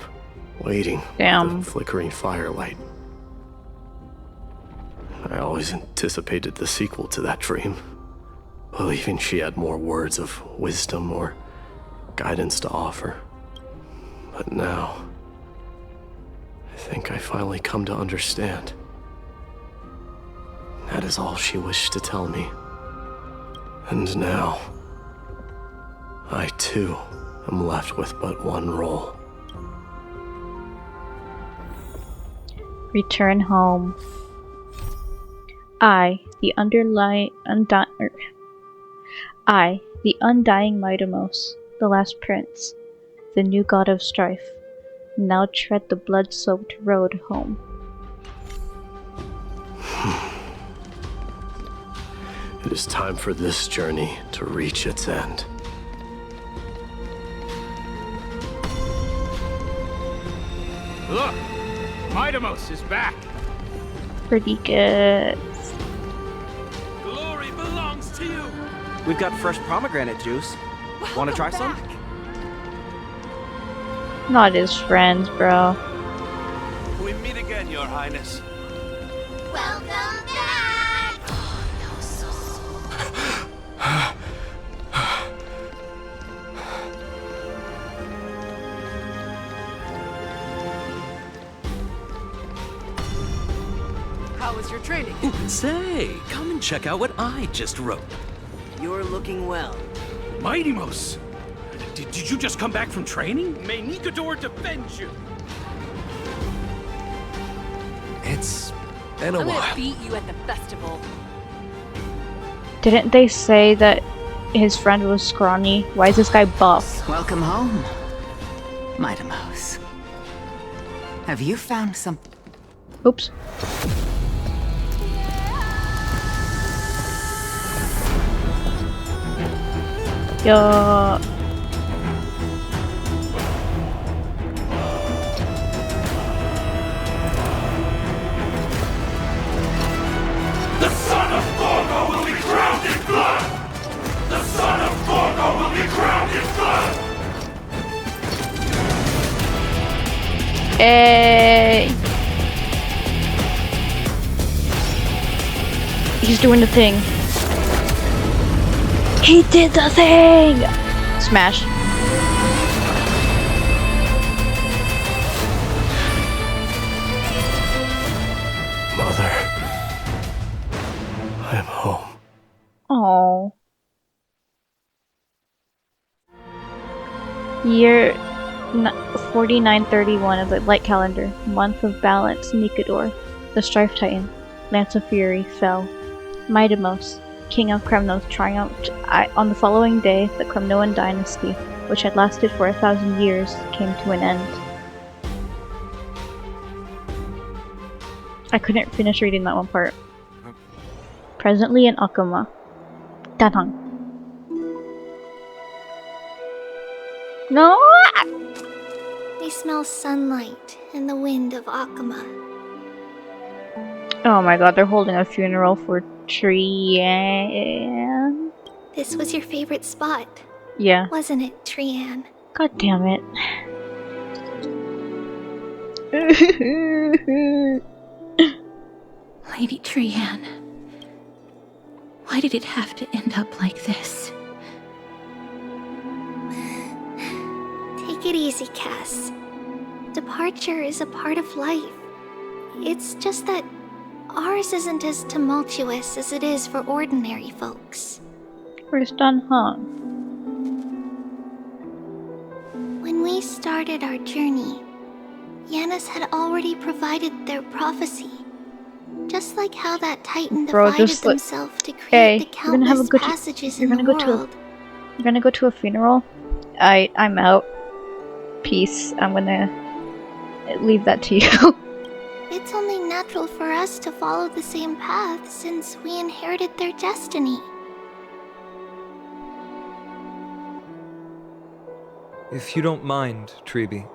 waiting Damn. with the flickering firelight. I always anticipated the sequel to that dream, believing she had more words of wisdom or guidance to offer. But now, I think I finally come to understand. That is all she wished to tell me. And now, I too am left with but one role. Return home. I, the undying Midamos, the last prince, the new god of strife, now tread the blood-soaked road home. It is time for this journey to reach its end. Look! Midamos is back! Pretty good. Glory belongs to you! We've got fresh pomegranate juice. Want to try some? Not his friends, bro. We meet again, Your Highness. Welcome back! How was your training? Say, come and check out what I just wrote. You're looking well. Midamos! Did you just come back from training? May Nikador defend you! It's been a I'm while. gonna beat you at the festival. Didn't they say that his friend was scrawny? Why is this guy buff? Welcome home, Midamos. Have you found some... Oops. Yo. The son of Gorgo will be crowned in blood! The son of Gorgo will be crowned in blood! Hey. He's doing the thing. He did the thing! Smash. Mother, I am home. Oh. Year 4931 of the Light Calendar. Month of Balance, Nikador. The Strife Titan. Lance of Fury fell. Midamos, King of Kremnos, triumphed. On the following day, the Kremnoan dynasty, which had lasted for 1,000 years, came to an end. I couldn't finish reading that one part. Presently in Akuma. Danhang. No! We smell sunlight and the wind of Akuma. Oh my god, they're holding a funeral for Trian. This was your favorite spot. Yeah. Wasn't it, Trian? God damn it. Lady Trian, why did it have to end up like this? Take it easy, Cass. Departure is a part of life. It's just that ours isn't as tumultuous as it is for ordinary folks. Where's Danhang? When we started our journey, Yanis had already provided their prophecy. Just like how that Titan divided himself to create the countless passages in the world. You're gonna go to a funeral? I'm out. Peace. I'm gonna leave that to you. It's only natural for us to follow the same path since we inherited their destiny. If you don't mind, Treeby,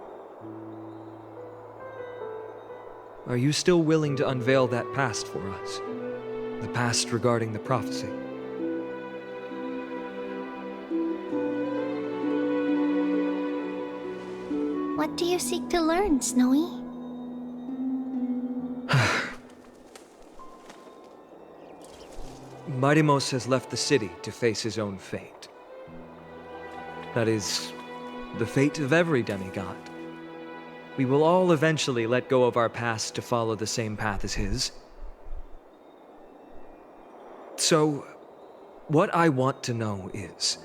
are you still willing to unveil that past for us? The past regarding the prophecy? What do you seek to learn, Snowy? Mightimos has left the city to face his own fate. That is, the fate of every demigod. We will all eventually let go of our past to follow the same path as his. So, what I want to know is,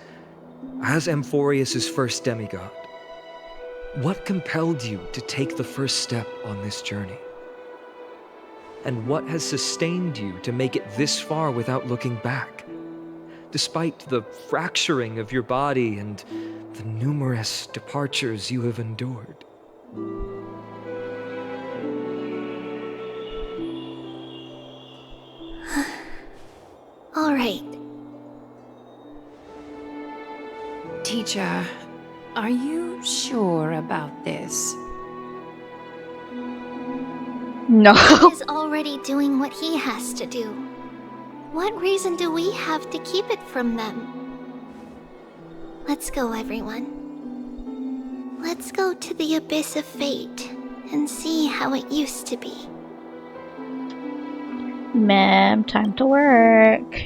as Amphorius' first demigod, what compelled you to take the first step on this journey? And what has sustained you to make it this far without looking back? Despite the fracturing of your body and the numerous departures you have endured. All right. Teacher, are you sure about this? No. He is already doing what he has to do. What reason do we have to keep it from them? Let's go, everyone. Let's go to the Abyss of Fate and see how it used to be. Ma'am, time to work.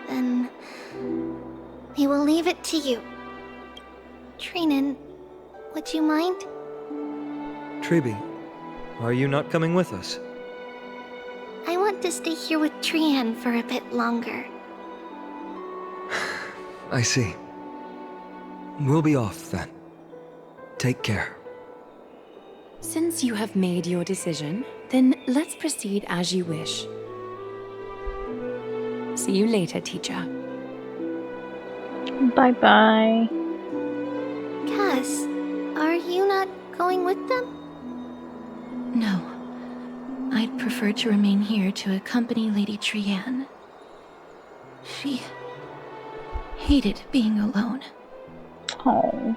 Then we will leave it to you. Trinan, would you mind? Treeby, are you not coming with us? I want to stay here with Trian for a bit longer. I see. We'll be off then. Take care. Since you have made your decision, then let's proceed as you wish. See you later, teacher. Bye-bye. Cass, are you not going with them? No. I'd prefer to remain here to accompany Lady Trian. She hated being alone. Oh.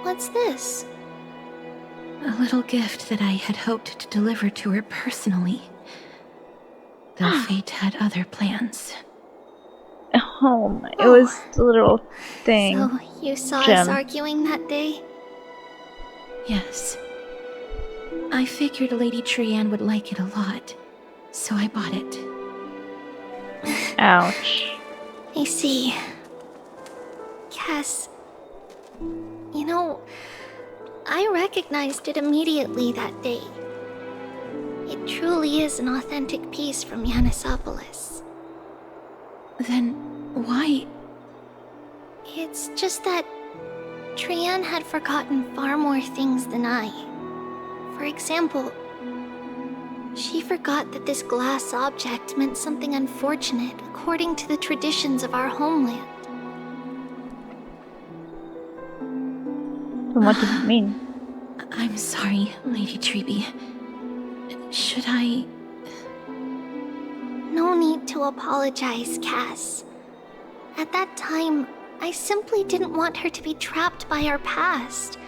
What's this? A little gift that I had hoped to deliver to her personally. Though fate had other plans. Oh my, it was the little thing. So, you saw Gem. us arguing that day? Yes. I figured Lady Trian would like it a lot, so I bought it. Ouch. I see. Cass, you know, I recognized it immediately that day. It truly is an authentic piece from Yanisopolis. Then why? It's just that Trian had forgotten far more things than I. For example, she forgot that this glass object meant something unfortunate according to the traditions of our homeland. Then what does it mean? I'm sorry, Lady Treeby. Should I... No need to apologize, Cass. At that time, I simply didn't want her to be trapped by our past,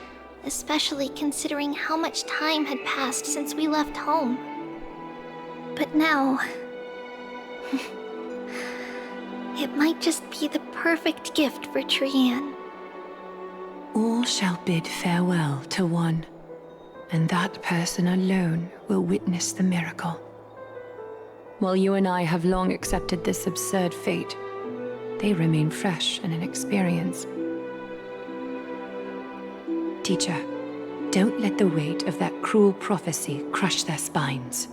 especially considering how much time had passed since we left home. But now... it might just be the perfect gift for Trian. All shall bid farewell to one, and that person alone will witness the miracle. While you and I have long accepted this absurd fate, they remain fresh and inexperienced. Teacher, don't let the weight of that cruel prophecy crush their spines.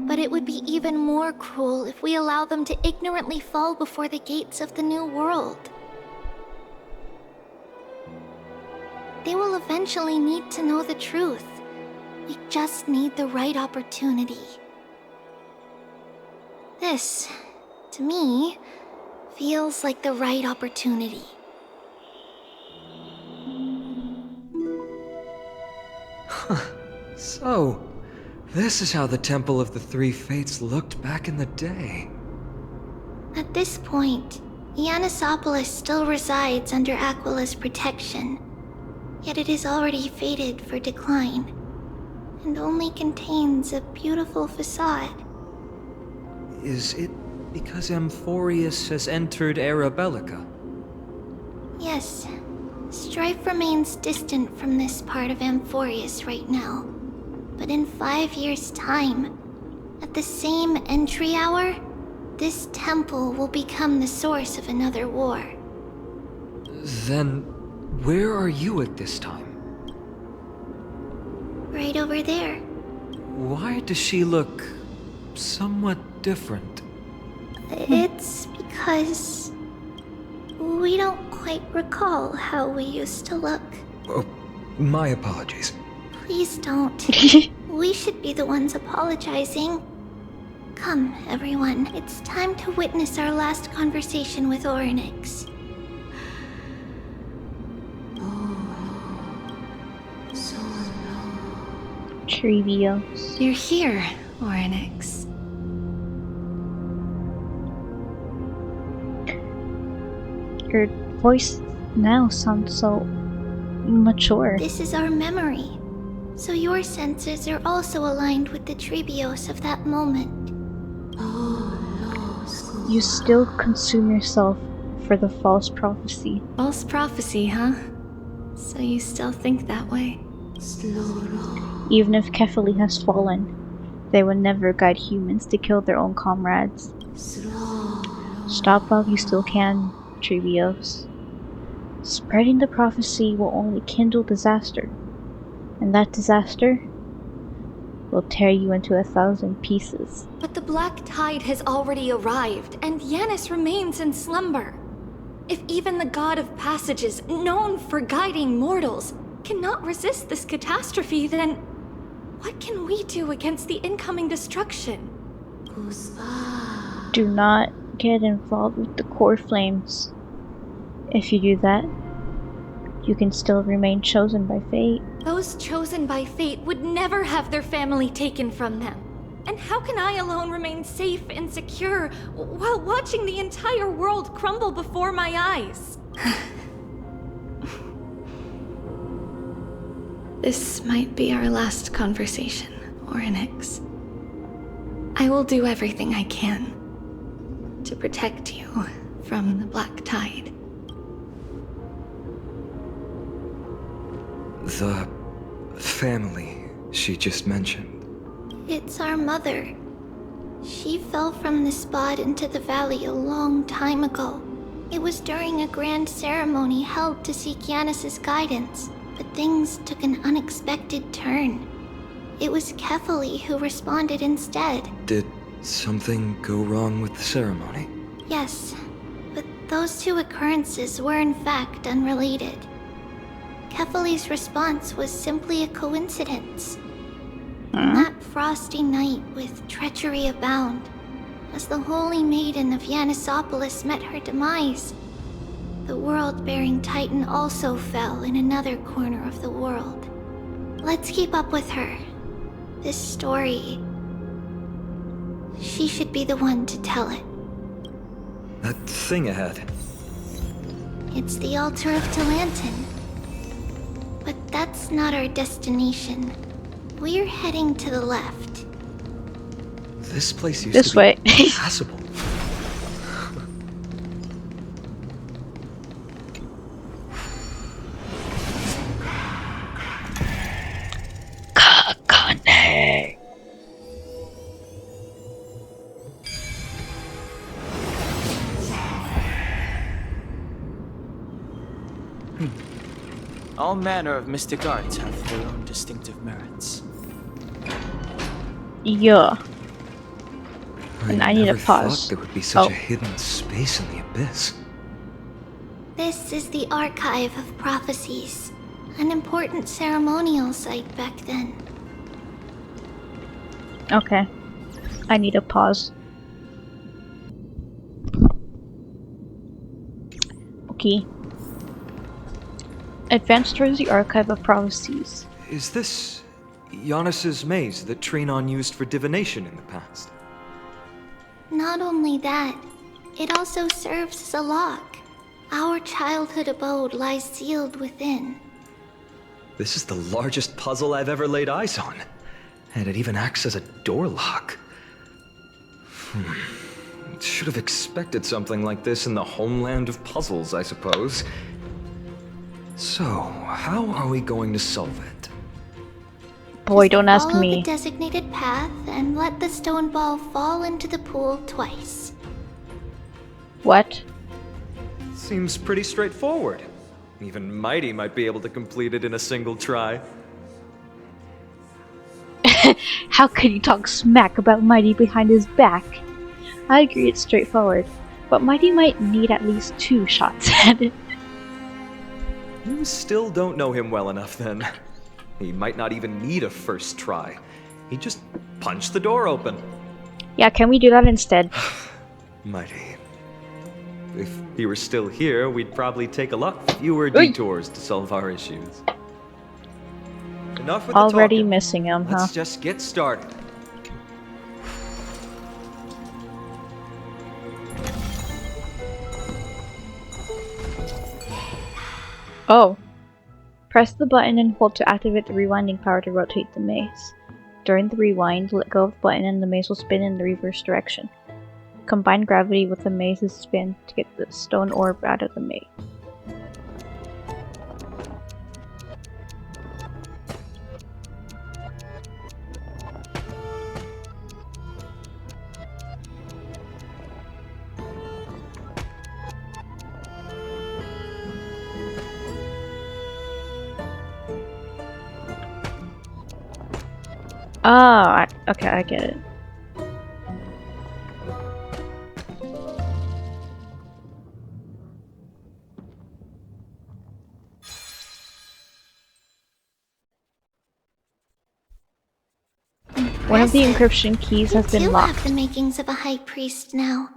But it would be even more cruel if we allow them to ignorantly fall before the gates of the new world. They will eventually need to know the truth. We just need the right opportunity. This, to me, feels like the right opportunity. So, this is how the Temple of the Three Fates looked back in the day. At this point, Ianisopolis still resides under Aquila's protection, yet it is already fated for decline, and only contains a beautiful facade. Is it because Amphorius has entered Arabellica? Yes. Strife remains distant from this part of Amphorius right now. But in 5 years' time, at the same entry hour, this temple will become the source of another war. Then, where are you at this time? Right over there. Why does she look somewhat different? It's because we don't quite recall how we used to look. Oh, my apologies. Please don't. We should be the ones apologizing. Come, everyone. It's time to witness our last conversation with Orynyx. Trivios. You're here, Orynyx. Your voice now sounds so mature. This is our memory. So your senses are also aligned with the Trivios of that moment. You still consume yourself for the false prophecy. False prophecy, huh? So you still think that way? Even if Kefali has fallen, they will never guide humans to kill their own comrades. Stop while you still can, Trivios. Spreading the prophecy will only kindle disaster, and that disaster will tear you into 1,000 pieces. But the Black Tide has already arrived, and Yanis remains in slumber. If even the God of Passages, known for guiding mortals, cannot resist this catastrophe, then what can we do against the incoming destruction? Do not get involved with the core flames. If you do that, you can still remain chosen by fate. Those chosen by fate would never have their family taken from them. And how can I alone remain safe and secure while watching the entire world crumble before my eyes? This might be our last conversation, Orynyx. I will do everything I can to protect you from the Black Tide. The family she just mentioned. It's our mother. She fell from the spot into the valley a long time ago. It was during a grand ceremony held to seek Yanis's guidance, but things took an unexpected turn. It was Kefali who responded instead. Did something go wrong with the ceremony? Yes, but those two occurrences were in fact unrelated. Kefali's response was simply a coincidence. On that frosty night with treachery abound, as the Holy Maiden of Yanisopolis met her demise, the world-bearing Titan also fell in another corner of the world. Let's keep up with her. This story... she should be the one to tell it. That thing ahead. It's the altar of Talantin. But that's not our destination. We're heading to the left. This place used this to way. be passable. Kakane. All manner of mystic arts have their own distinctive merits. Yeah. And I need to never pause. thought there would be such a hidden space in the abyss. This is the Archive of Prophecies, an important ceremonial site back then. Okay. I need to pause. Okay. Advance towards the Archive of Prophecies. Is this Yanis's maze that Trinon used for divination in the past? Not only that, it also serves as a lock. Our childhood abode lies sealed within. This is the largest puzzle I've ever laid eyes on. And it even acts as a door lock. Should have expected something like this in the homeland of puzzles, I suppose. So, how are we going to solve it? Boy, don't ask Follow me. the designated path and let the stone ball fall into the pool twice. What? Seems pretty straightforward. Even Mighty might be able to complete it in a single try. How could you talk smack about Mighty behind his back? I agree it's straightforward, but Mighty might need at least 2 shots at it. You still don't know him well enough then. He might not even need a first try. He just punched the door open. Yeah, can we do that instead? Mighty. If he were still here, we'd probably take a lot fewer detours to solve our issues. Enough with Already the talking. missing him, huh? Let's just get started. Oh. Press the button and hold to activate the rewinding power to rotate the maze. During the rewind, let go of the button and the maze will spin in the reverse direction. Combine gravity with the maze's spin to get the stone orb out of the maze. Oh, okay, I get it. One of the encryption keys has been You locked. have the makings of a high priest now.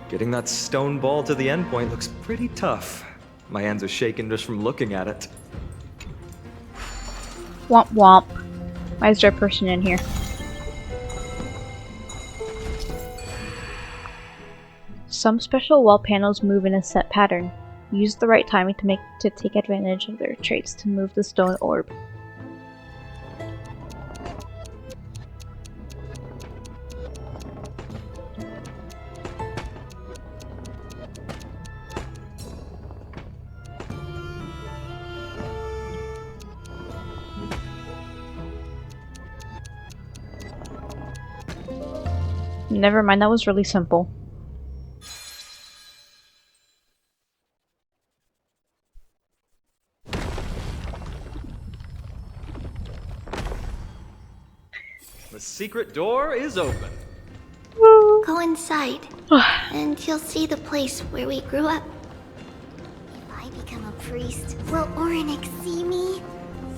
Getting that stone ball to the endpoint looks pretty tough. My hands are shaking just from looking at it. Womp womp. Why is there a person in here? Some special wall panels move in a set pattern. Use the right timing to take advantage of their traits to move the stone orb. Never mind, that was really simple. The secret door is open. Go inside, and you'll see the place where we grew up. If I become a priest, will Oranik see me?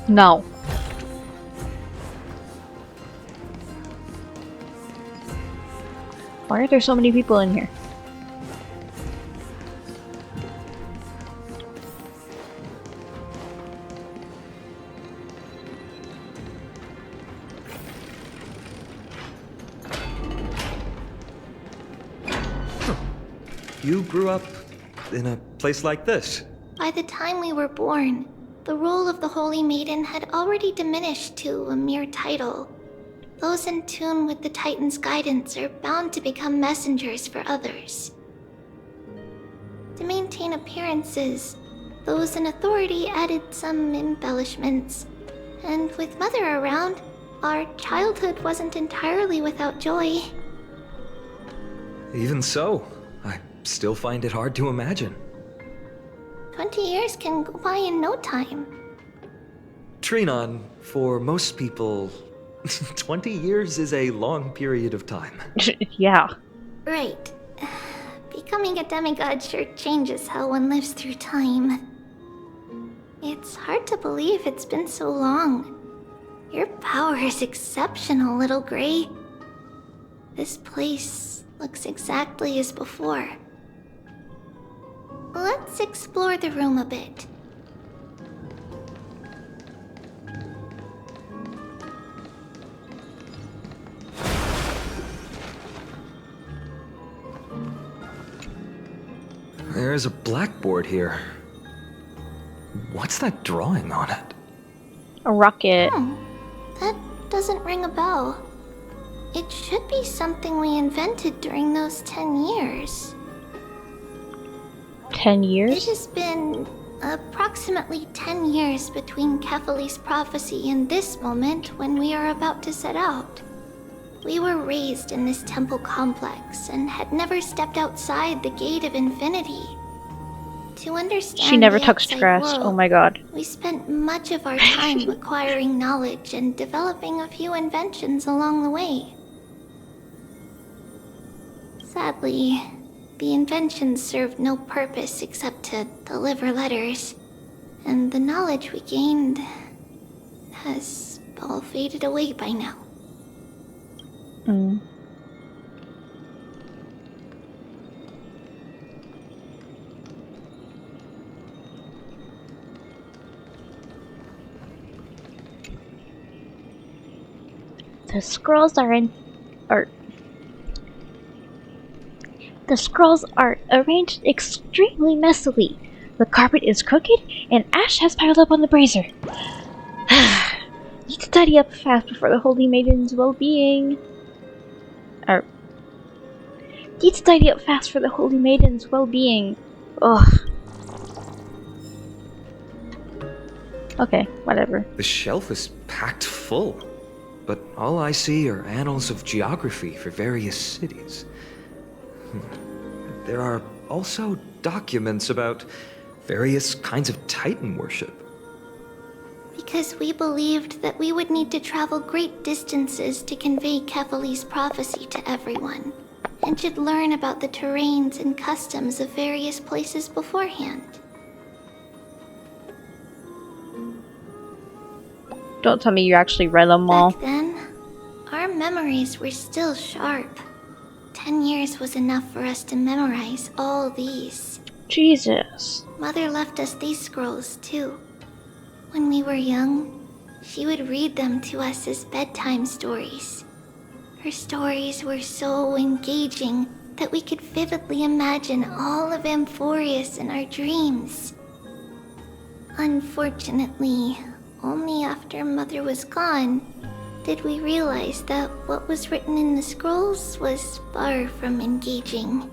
No. Why are there so many people in here? You grew up in a place like this? By the time we were born, the role of the Holy Maiden had already diminished to a mere title. Those in tune with the Titan's guidance are bound to become messengers for others. To maintain appearances, those in authority added some embellishments. And with Mother around, our childhood wasn't entirely without joy. Even so, I still find it hard to imagine. 20 years can go by in no time. Trinon, for most people, 20 years is a long period of time. Yeah. Right. Becoming a demigod sure changes how one lives through time. It's hard to believe it's been so long. Your power is exceptional, Little Gray. This place looks exactly as before. Let's explore the room a bit. There's a blackboard here. What's that drawing on it? A rocket. That doesn't ring a bell. It should be something we invented during those 10 years. 10 years? It has been approximately 10 years between Kefali's prophecy and this moment when we are about to set out. We were raised in this temple complex and had never stepped outside the gate of infinity. To understand she never the touched outside grass. world, Oh my god. we spent much of our time acquiring knowledge and developing a few inventions along the way. Sadly, the inventions served no purpose except to deliver letters, and the knowledge we gained has all faded away by now. The scrolls The scrolls are arranged extremely messily. The carpet is crooked, and ash has piled up on the brazier. Need to tidy up fast before the Holy Maiden's well-being. Need to tidy up fast for the Holy Maiden's well-being. Ugh. Okay, whatever. The shelf is packed full, but all I see are annals of geography for various cities. There are also documents about various kinds of Titan worship. Because we believed that we would need to travel great distances to convey Kefali's prophecy to everyone, and should learn about the terrains and customs of various places beforehand. Don't tell me you actually read them all. Back then, our memories were still sharp. 10 years was enough for us to memorize all these. Jesus. Mother left us these scrolls, too. When we were young, she would read them to us as bedtime stories. Her stories were so engaging that we could vividly imagine all of Amphorius in our dreams. Unfortunately, only after Mother was gone did we realize that what was written in the scrolls was far from engaging.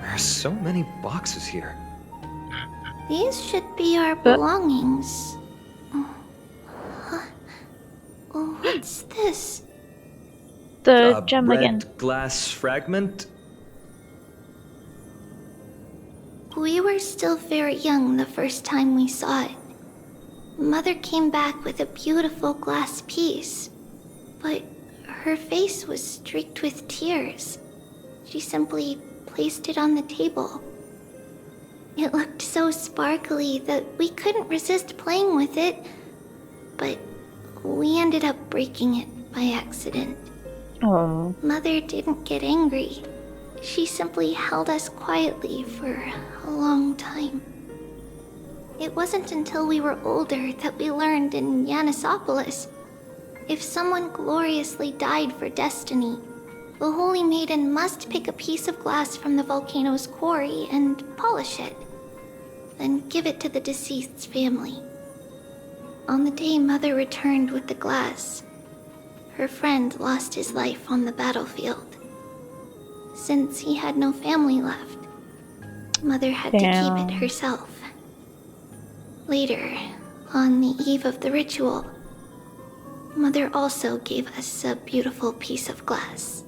There's so many boxes here. These should be our belongings. What's this? The gem red again. Glass fragment? We were still very young the first time we saw it. Mother came back with a beautiful glass piece, but her face was streaked with tears. She simply placed it on the table. It looked so sparkly that we couldn't resist playing with it, but we ended up breaking it by accident. Oh. Mother didn't get angry. She simply held us quietly for a long time. It wasn't until we were older that we learned in Yanissopolis, if someone gloriously died for destiny, the Holy Maiden must pick a piece of glass from the volcano's quarry and polish it, then give it to the deceased's family. On the day Mother returned with the glass, her friend lost his life on the battlefield. Since he had no family left, Mother had to keep it herself. Later, on the eve of the ritual, Mother also gave us a beautiful piece of glass.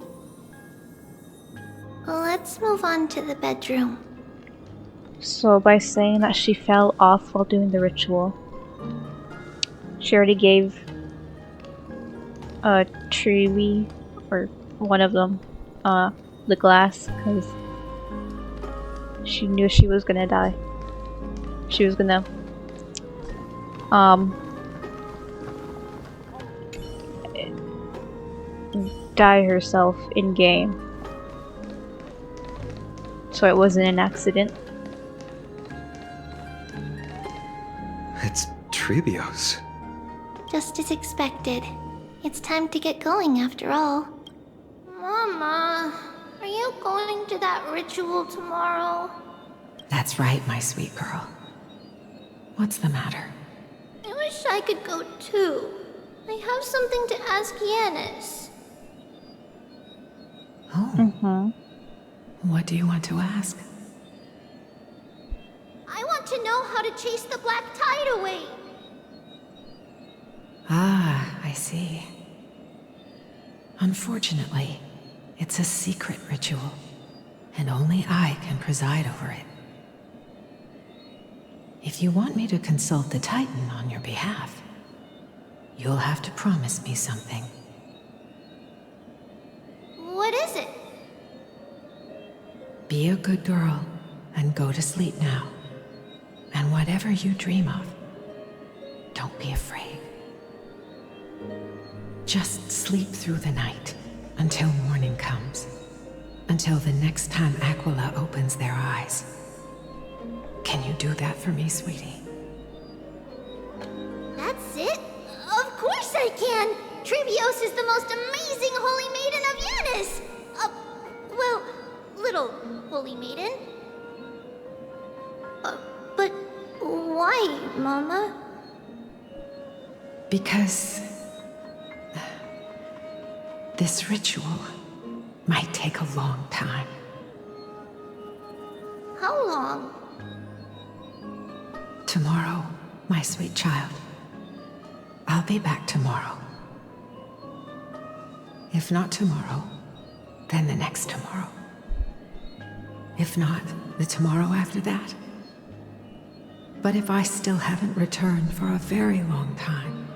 Let's move on to the bedroom. So by saying that she fell off while doing the ritual, she already gave Treewee, or one of them, the glass, because she knew she was gonna die. She was gonna die herself in game. So it wasn't an accident. Trebios. Just as expected. It's time to get going after all. Mama, are you going to that ritual tomorrow? That's right, my sweet girl. What's the matter? I wish I could go too. I have something to ask Yanis. Oh. What do you want to ask? I want to know how to chase the black tide away. Ah, I see. Unfortunately, it's a secret ritual, and only I can preside over it. If you want me to consult the Titan on your behalf, you'll have to promise me something. What is it? Be a good girl and go to sleep now. And whatever you dream of, don't be afraid. Just sleep through the night until morning comes. Until the next time Aquila opens their eyes. Can you do that for me, sweetie? That's it? Of course I can! Trebios is the most amazing holy maiden of Yanis! Well, little holy maiden. But why, Mama? Because this ritual might take a long time. How long? Tomorrow, my sweet child. I'll be back tomorrow. If not tomorrow, then the next tomorrow. If not, the tomorrow after that. But if I still haven't returned for a very long time,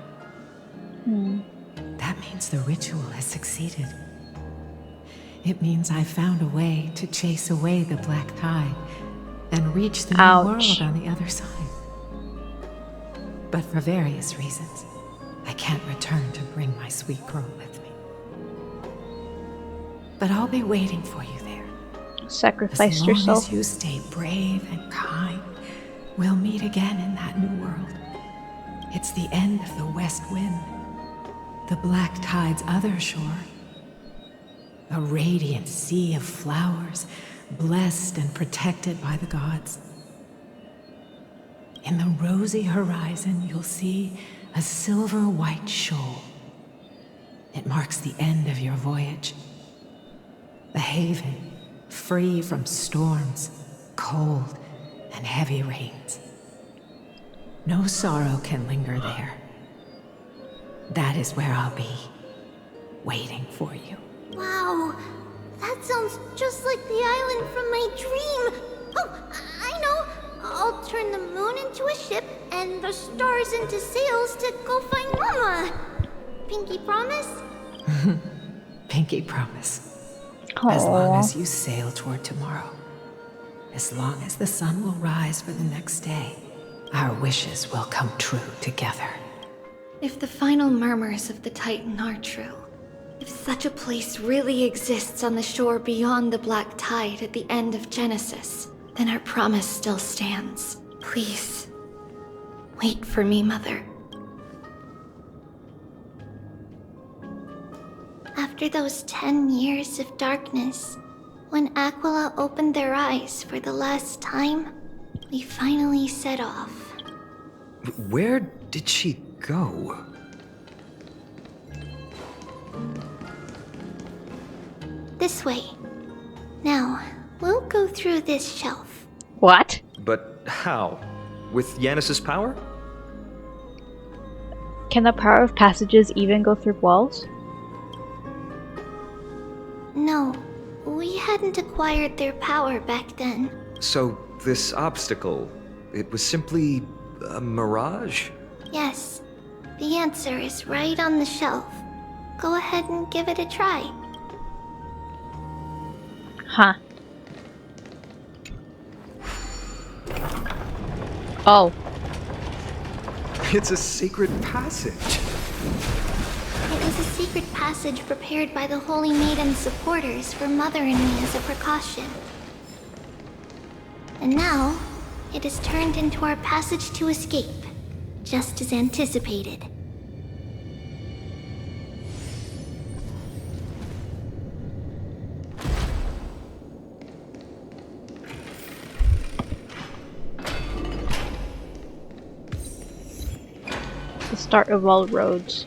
that means the ritual has succeeded. It means I found a way to chase away the black tide and reach the new world on the other side. But for various reasons, I can't return to bring my sweet girl with me. But I'll be waiting for you there. Sacrificed as long yourself. As you stay brave and kind, we'll meet again in that new world. It's the end of the West Wind, the black tide's other shore. A radiant sea of flowers, blessed and protected by the gods. In the rosy horizon, you'll see a silver-white shoal. It marks the end of your voyage. A haven, free from storms, cold, and heavy rains. No sorrow can linger there. That is where I'll be, waiting for you. Wow, that sounds just like the island from my dream. Oh, I know. I'll turn the moon into a ship and the stars into sails to go find Mama. Pinky promise? Pinky promise. Aww. As long as you sail toward tomorrow, as long as the sun will rise for the next day, our wishes will come true together. If the final murmurs of the Titan are true, if such a place really exists on the shore beyond the black tide at the end of Genesis, then our promise still stands. Please, wait for me, Mother. After those 10 years of darkness, when Aquila opened their eyes for the last time, we finally set off. Where did she go? This way. Now, we'll go through this shelf. What? But how? With Yanis' power? Can the power of passages even go through walls? No, we hadn't acquired their power back then. So, this obstacle, it was simply a mirage? Yes, the answer is right on the shelf. Go ahead and give it a try. Huh. Oh. It's a secret passage. It was a secret passage prepared by the Holy Maiden's supporters for Mother and me as a precaution. And now, it is turned into our passage to escape. just as anticipated. The start of all roads.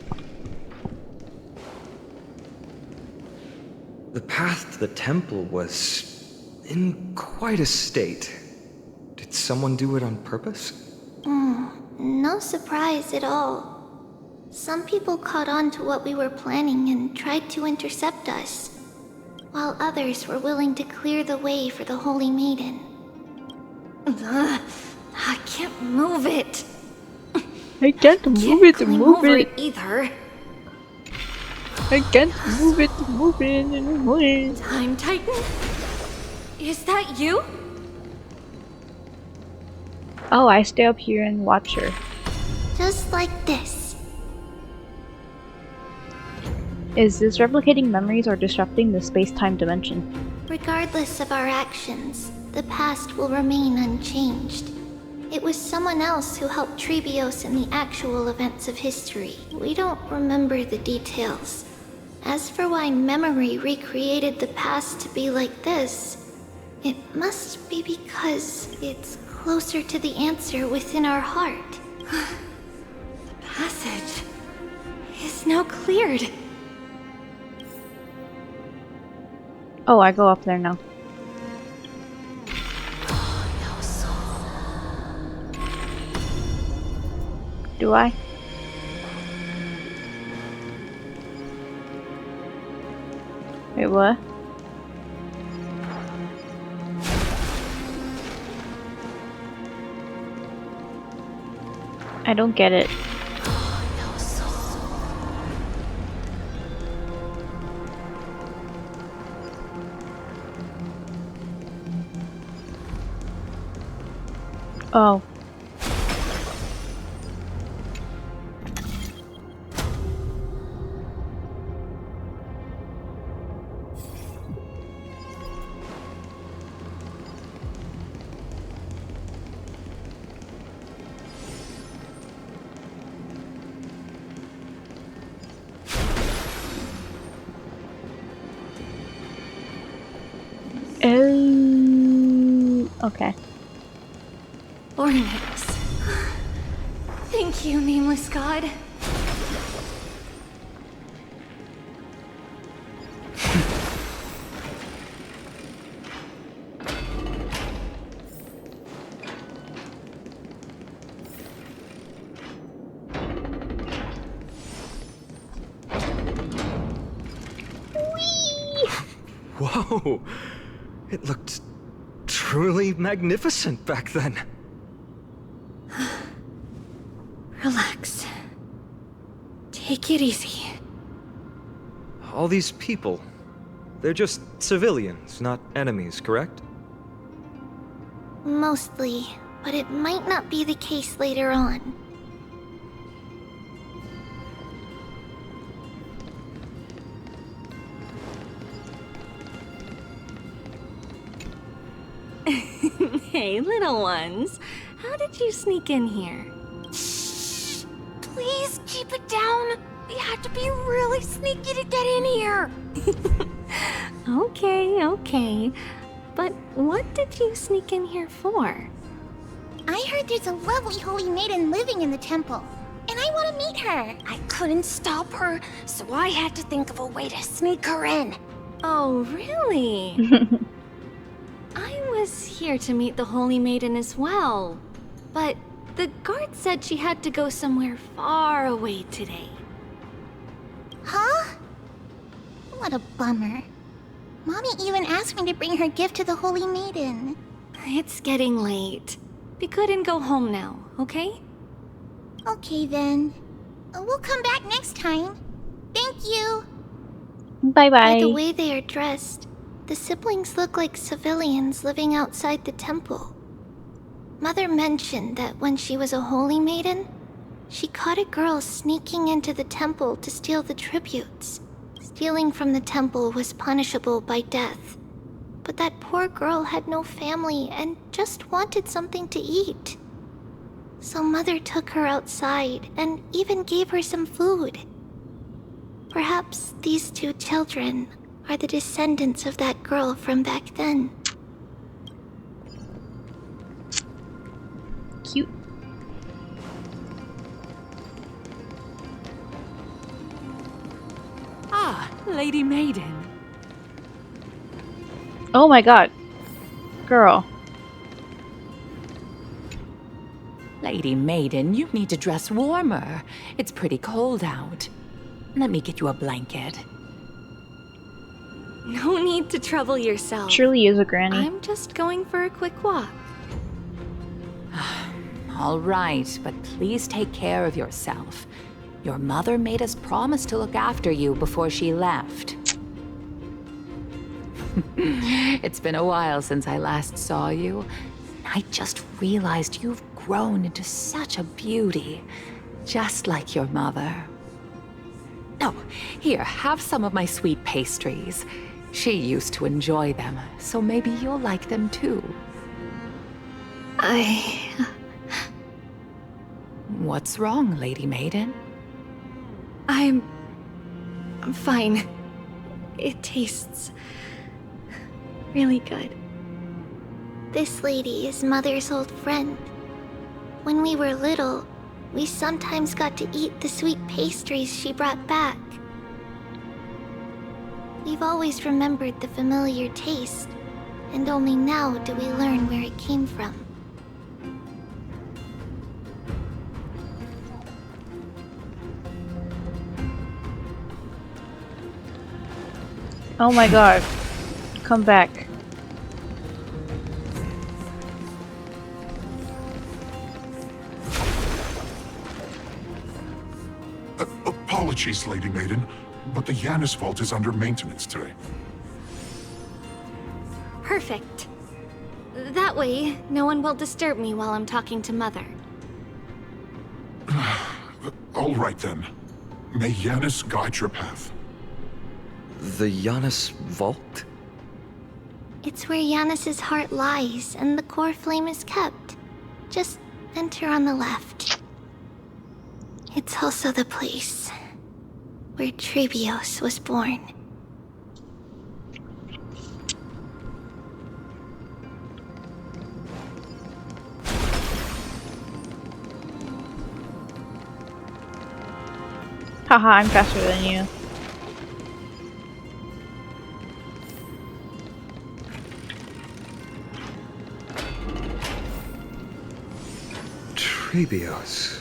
The path to the temple was in quite a state. Did someone do it on purpose? No surprise at all. Some people caught on to what we were planning and tried to intercept us, while others were willing to clear the way for the Holy Maiden. I can't move it. I can't move it, move it. Either. I can't move it, move it. Time Titan? Is that you? Oh, I stay up here and watch her. Just like this. Is this replicating memories or disrupting the space-time dimension? Regardless of our actions, the past will remain unchanged. It was someone else who helped Trebios in the actual events of history. We don't remember the details. As for why memory recreated the past to be like this, it must be because it's closer to the answer within our heart. The passage is now cleared. Oh, I go up there now. Do I? Wait, what? I don't get it. Oh. Okay. Ornaments. Thank you, nameless god. Whoa! It looked truly magnificent back then. Relax. Take it easy. All these people, they're just civilians, not enemies, correct? Mostly, but it might not be the case later on. Hey, little ones. How did you sneak in here? Shh! Please keep it down. We had to be really sneaky to get in here. Okay. But what did you sneak in here for? I heard there's a lovely holy maiden living in the temple, and I want to meet her. I couldn't stop her, so I had to think of a way to sneak her in. Oh, really? I was here to meet the Holy Maiden as well, but the guard said she had to go somewhere far away today. Huh? What a bummer. Mommy even asked me to bring her gift to the Holy Maiden. It's getting late. We couldn't go home now, okay? Okay then. We'll come back next time. Thank you. Bye-bye. By the way they are dressed, the siblings look like civilians living outside the temple. Mother mentioned that when she was a holy maiden, she caught a girl sneaking into the temple to steal the tributes. Stealing from the temple was punishable by death. But that poor girl had no family and just wanted something to eat. So Mother took her outside and even gave her some food. Perhaps these two children are the descendants of that girl from back then. Cute. Ah, Lady Maiden. Oh my god. Girl. Lady Maiden, you need to dress warmer. It's pretty cold out. Let me get you a blanket. No need to trouble yourself. Truly is a granny. I'm just going for a quick walk. All right, but please take care of yourself. Your mother made us promise to look after you before she left. It's been a while since I last saw you. I just realized you've grown into such a beauty, just like your mother. Oh, here, have some of my sweet pastries. She used to enjoy them, so maybe you'll like them too. What's wrong, Lady Maiden? I'm fine. It tastes really good. This lady is Mother's old friend. When we were little, we sometimes got to eat the sweet pastries she brought back. We've always remembered the familiar taste, and only now do we learn where it came from. Oh my god. Come back. Apologies, Lady Maiden, but the Yanis vault is under maintenance today. Perfect. That way, no one will disturb me while I'm talking to Mother. All right then. May Yanis guide your path. The Yanis vault? It's where Yanis's heart lies and the core flame is kept. Just enter on the left. It's also the place where Trebios was born. Haha, I'm faster than you. Trebios.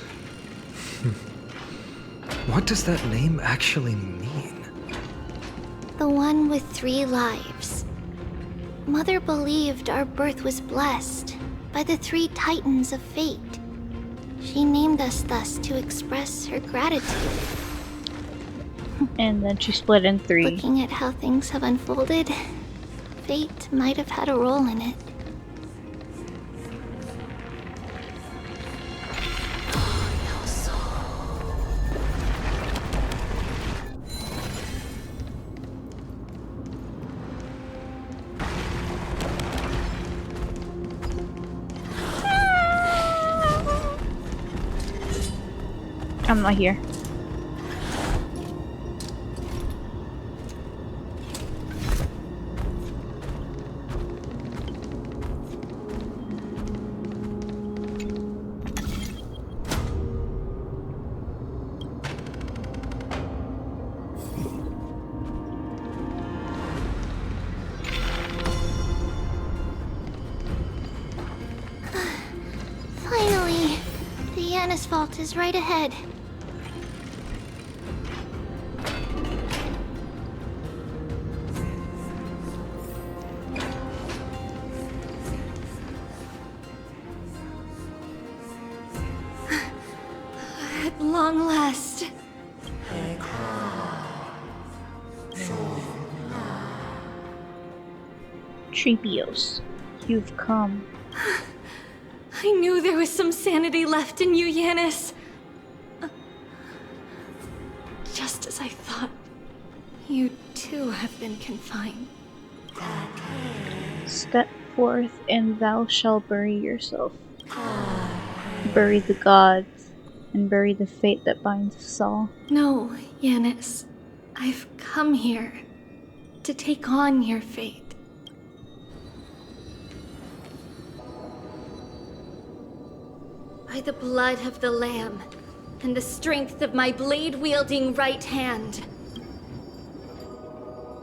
What does that name actually mean? The one with 3 lives. Mother believed our birth was blessed by the 3 titans of fate. She named us thus to express her gratitude. And then she split in 3. Looking at how things have unfolded, fate might have had a role in it. I'm not here. Finally! The Yanis vault is right ahead. At long last. Trebios, you've come. I knew there was some sanity left in you, Yanis. Just as I thought, you too have been confined. Step forth and thou shalt bury yourself. bury the gods, and bury the fate that binds us all. No, Yanis. I've come here to take on your fate. By the blood of the Lamb, and the strength of my blade-wielding right hand,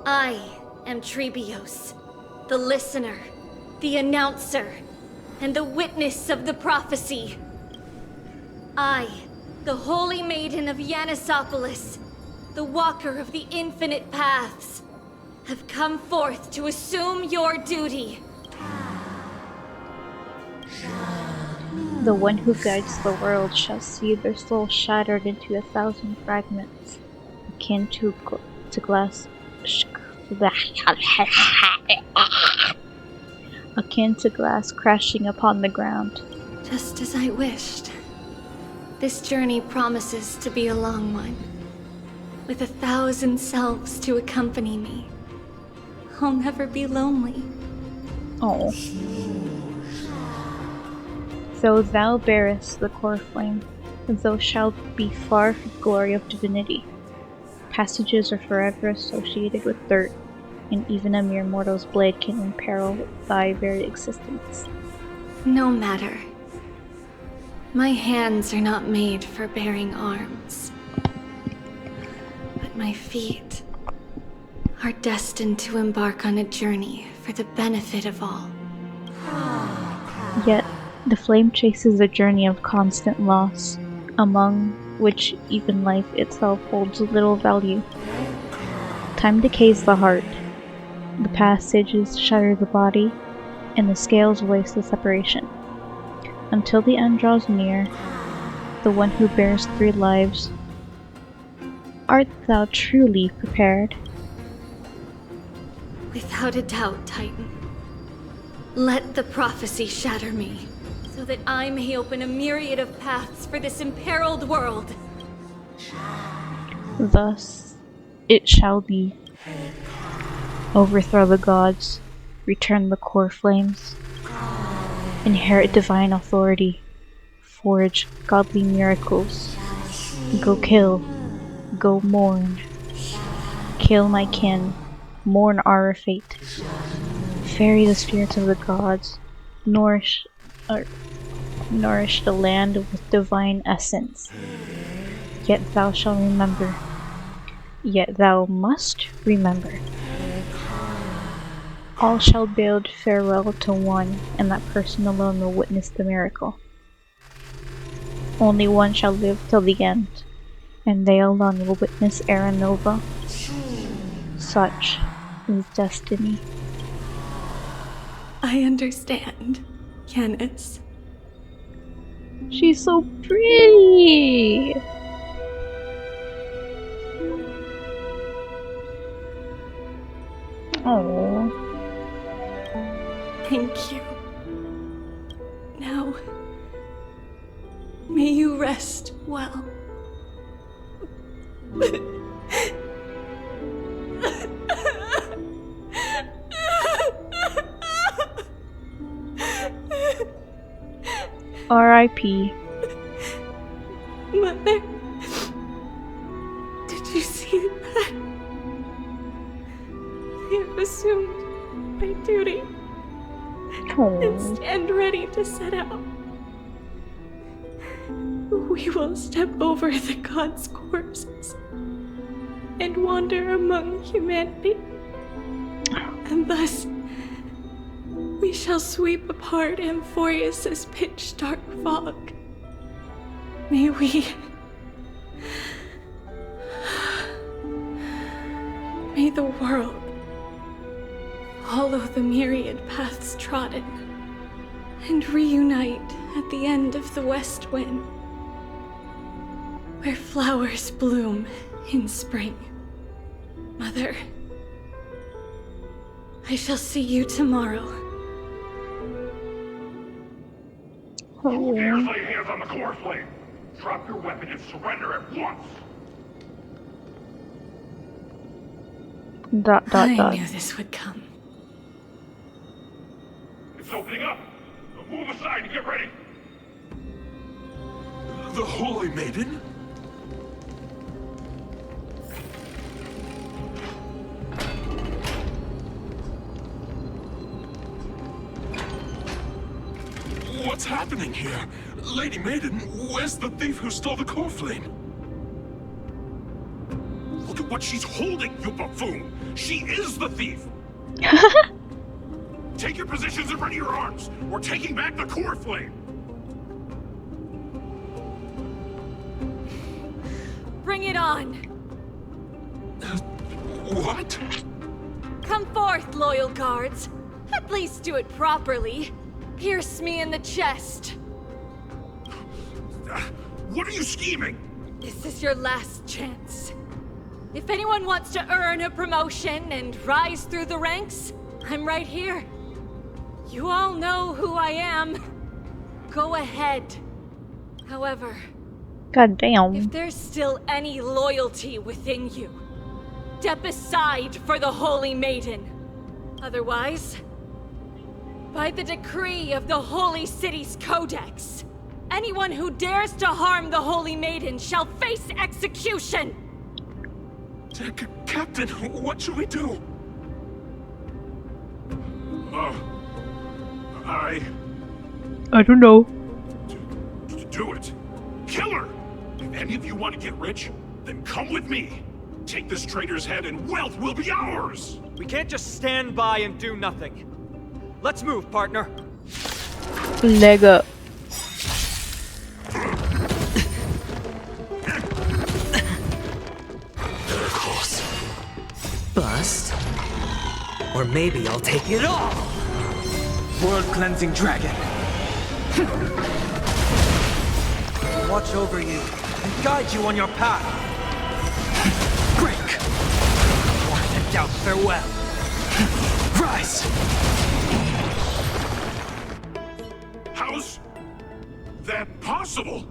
I am Trebios, the listener, the announcer, and the witness of the prophecy. I, the Holy Maiden of Yanisopolis, the Walker of the Infinite Paths, have come forth to assume your duty. The one who guides the world shall see their souls shattered into 1,000 fragments, akin to glass. Akin to glass crashing upon the ground. Just as I wished. This journey promises to be a long one, with 1,000 selves to accompany me. I'll never be lonely. Oh. Though thou bearest the core flame, thou shalt be far from the glory of divinity. Passages are forever associated with dirt, and even a mere mortal's blade can imperil thy very existence. No matter. My hands are not made for bearing arms. But my feet are destined to embark on a journey for the benefit of all. Yet, the flame chases a journey of constant loss, among which even life itself holds little value. Time decays the heart, the passages shatter the body, and the scales waste the separation. Until the end draws near, the one who bears 3 lives, art thou truly prepared? Without a doubt, Titan. Let the prophecy shatter me, so that I may open a myriad of paths for this imperiled world. Thus it shall be. Overthrow the gods, return the core flames, inherit divine authority, forge godly miracles, go kill, go mourn, kill my kin, mourn our fate, ferry the spirits of the gods, nourish the land with divine essence. Yet thou shalt remember, yet thou must remember. All shall bid farewell to one, and that person alone will witness the miracle. Only one shall live till the end, and they alone will witness Era Nova. Such is destiny. I understand, Yanis. She's so pretty! Oh. Thank you. Now, may you rest well. R.I.P. Mother, did you see that? I have assumed my duty and stand ready to set out. We will step over the gods' corpses and wander among humanity, and thus we shall sweep apart Amphorius's pitch-dark fog. May the world follow the myriad paths trodden and reunite at the end of the west wind, where flowers bloom in spring. Mother, I shall see you tomorrow. Who dares lay hands on the core flame? Drop your weapon and surrender at once! I knew this would come. It's opening up! So move aside and get ready! The Holy Maiden? What's happening here? Lady Maiden, where's the thief who stole the core flame? Look at what she's holding, you buffoon! She is the thief! Take your positions and ready your arms! We're taking back the core flame! Bring it on! What? Come forth, loyal guards. At least do it properly. Pierce me in the chest. What are you scheming? This is your last chance. If anyone wants to earn a promotion and rise through the ranks, I'm right here. You all know who I am. Go ahead. However, God damn. if there's still any loyalty within you, step aside for the Holy Maiden. Otherwise, by the decree of the Holy City's Codex, anyone who dares to harm the Holy Maiden shall face execution! Captain, what should we do? I don't know. Do it. Kill her! If any of you want to get rich, then come with me. Take this traitor's head and wealth will be ours! We can't just stand by and do nothing. Let's move, partner. Leg up. Close. Bust. Or maybe I'll take it all. World-cleansing dragon. Watch over you and guide you on your path. Break. Warn and doubt farewell. Rise. How's that possible?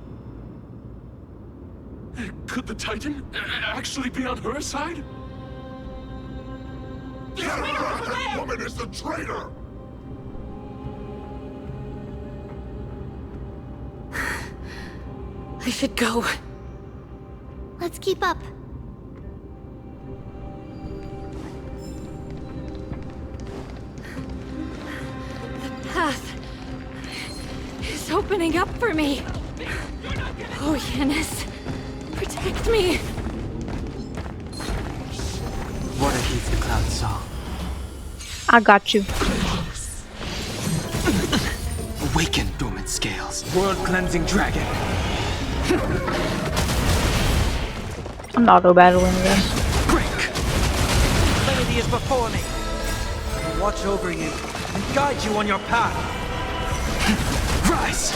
Could the Titan actually be on her side? Get her! That woman is the traitor! I should go. Let's keep up. The path is opening up for me. Oh, Yanis, protect me. What a heath the cloud saw. I got you. Awaken, dormant scales. World-cleansing dragon. I'm auto battling this. Break. Plenty is before me. Watch over you and guide you on your path. Rise.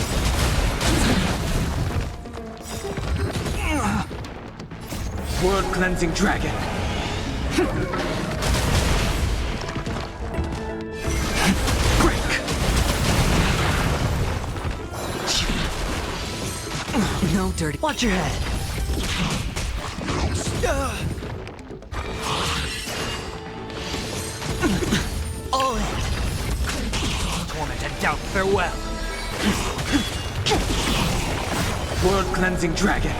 World-cleansing dragon. No dirty. Watch your head. All in. Torment and doubt farewell. World-cleansing dragon.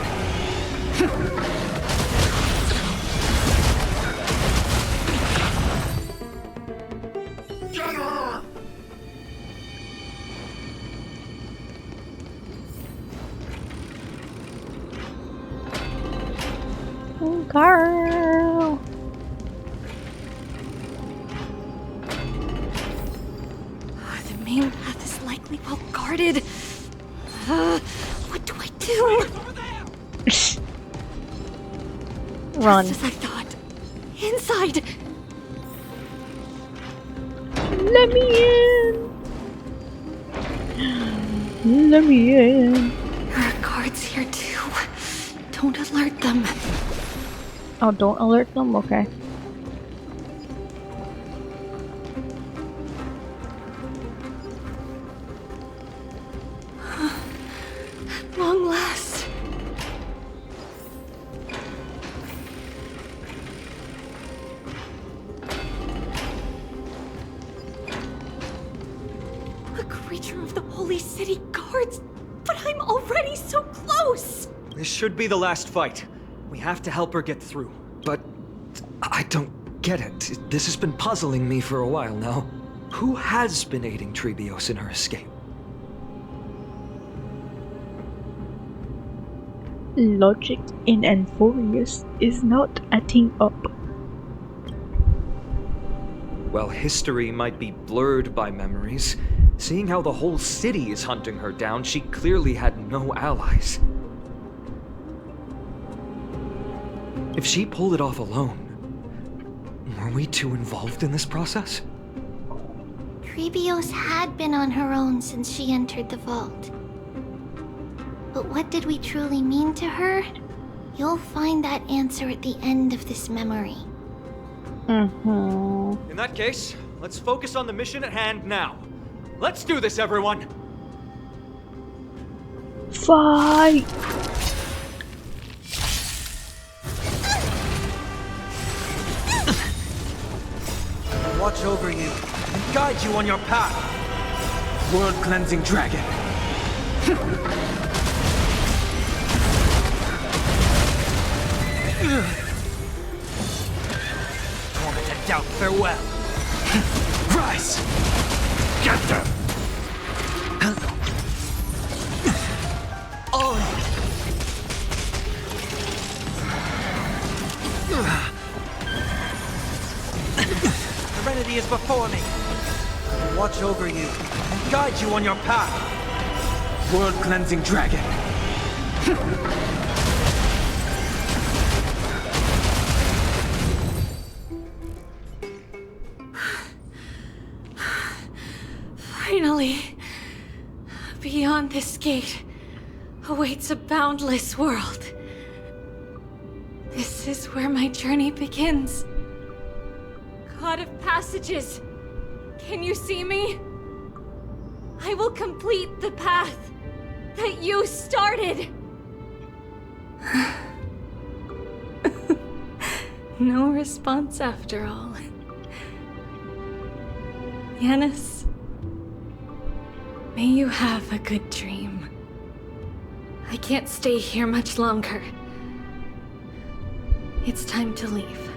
Get her! Girl. The main path is likely well guarded. What do I do? Run. Just as I thought. Inside. Let me in. Let me in. There are guards here too. Don't alert them. Oh, don't alert them? Okay. At long last. A creature of the Holy City Guards? But I'm already so close! This should be the last fight. We have to help her get through. But I don't get it. This has been puzzling me for a while now. Who has been aiding Trebios in her escape? Logic in Enforius is not adding up. Well, history might be blurred by memories. Seeing how the whole city is hunting her down, she clearly had no allies. If she pulled it off alone, were we too involved in this process? Trebios had been on her own since she entered the vault. But what did we truly mean to her? You'll find that answer at the end of this memory. In that case, let's focus on the mission at hand now. Let's do this, everyone! Fight! Watch over you and guide you on your path. World-cleansing dragon. Tormented doubt, farewell. Rise! Get them! All Serenity is before me. Watch over you and guide you on your path. World-cleansing dragon. Finally, beyond this gate awaits a boundless world. This is where my journey begins. God of Passages, can you see me? I will complete the path that you started. No response after all. Yanis, may you have a good dream. I can't stay here much longer. It's time to leave.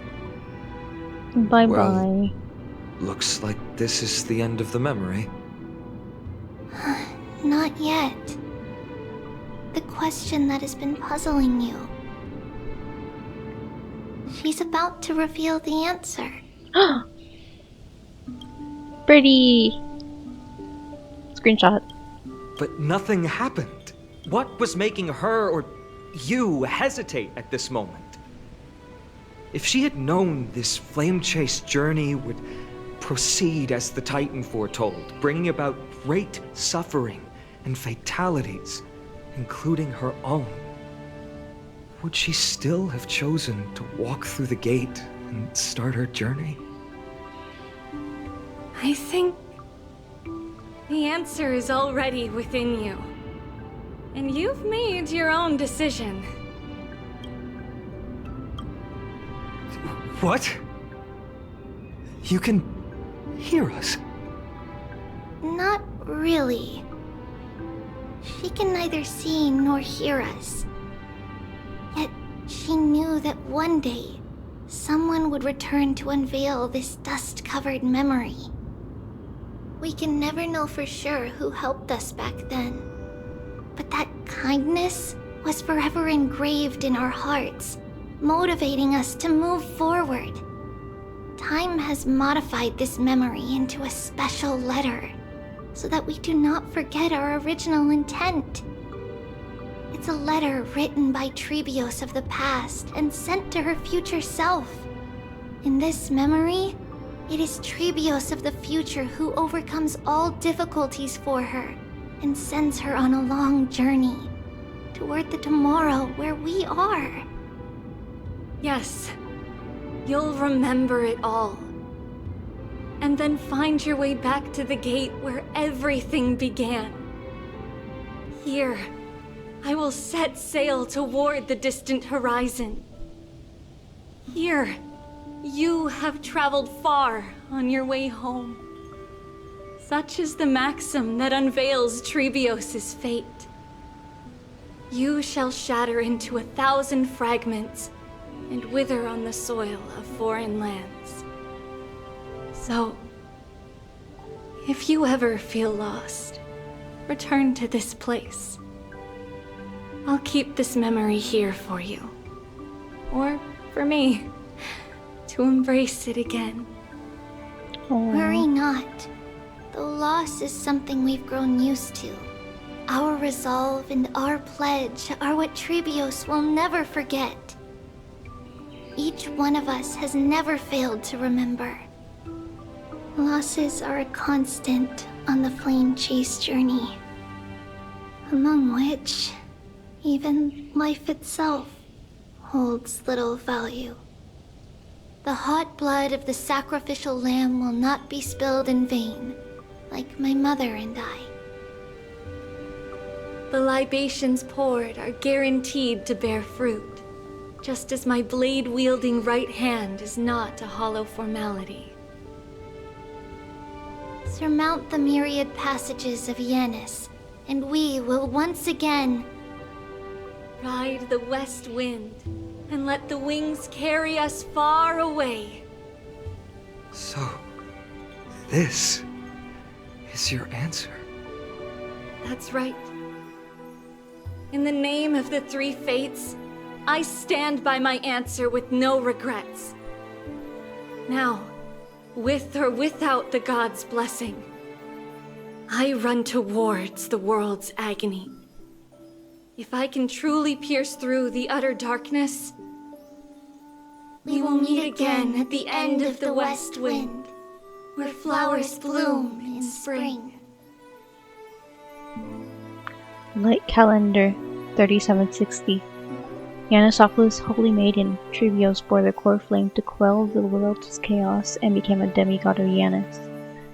Bye-bye. Well, looks like this is the end of the memory. Not yet. The question that has been puzzling you. She's about to reveal the answer. Pretty. Screenshot. But nothing happened. What was making her or you hesitate at this moment? If she had known this flame-chased journey would proceed as the Titan foretold, bringing about great suffering and fatalities, including her own, would she still have chosen to walk through the gate and start her journey? I think the answer is already within you. And you've made your own decision. What? You can hear us? Not really. She can neither see nor hear us. Yet she knew that one day, someone would return to unveil this dust-covered memory. We can never know for sure who helped us back then. But that kindness was forever engraved in our hearts, motivating us to move forward. Time has modified this memory into a special letter, so that we do not forget our original intent. It's a letter written by Trebios of the past and sent to her future self. In this memory, it is Trebios of the future who overcomes all difficulties for her and sends her on a long journey toward the tomorrow where we are. Yes, you'll remember it all. And then find your way back to the gate where everything began. Here, I will set sail toward the distant horizon. Here, you have traveled far on your way home. Such is the maxim that unveils Trebios' fate. you shall shatter into 1,000 fragments and wither on the soil of foreign lands. So, if you ever feel lost, return to this place. I'll keep this memory here for you. Or for me, to embrace it again. Worry not. Though loss is something we've grown used to, our resolve and our pledge are what Trebios will never forget. Each one of us has never failed to remember. Losses are a constant on the flame chase journey, among which even life itself holds little value. The hot blood of the sacrificial lamb will not be spilled in vain, like my mother and I. The libations poured are guaranteed to bear fruit, just as my blade-wielding right hand is not a hollow formality. Surmount the myriad passages of Yanis, and we will once again ride the west wind and let the wings carry us far away. So, this is your answer? That's right. In the name of the three fates, I stand by my answer with no regrets. Now, with or without the god's blessing, I run towards the world's agony. If I can truly pierce through the utter darkness, we will meet again at the end of the west wind, where flowers bloom in spring. Light Calendar 3760. Yanisopoulos' holy maiden, Trebios, bore the core flame to quell the world's chaos and became a demigod of Yanis.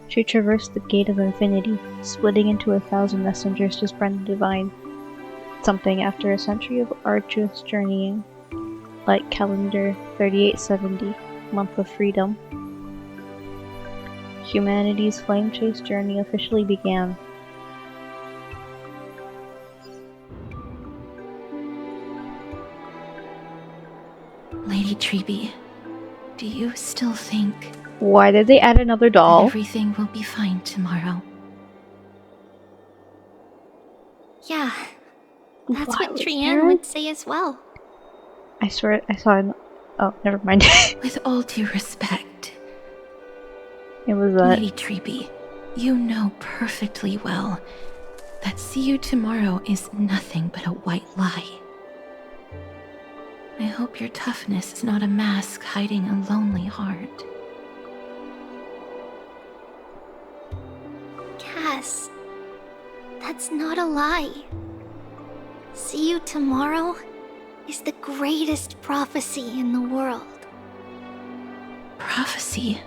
She traversed the gate of infinity, splitting into 1,000 messengers to spread the divine. Something after a century of arduous journeying. Light Calendar 3870, Month of Freedom. Humanity's flame chase journey officially began. Lady Trebi, do you still think... Why did they add another doll? Everything will be fine tomorrow? Yeah, that's what was Trianne there? would say as well. I swear I saw an... Oh, never mind. With all due respect, It was that. Lady Trebi, you know perfectly well that see you tomorrow is nothing but a white lie. I hope your toughness is not a mask hiding a lonely heart. Cass, that's not a lie. See you tomorrow is the greatest prophecy in the world. Prophecy?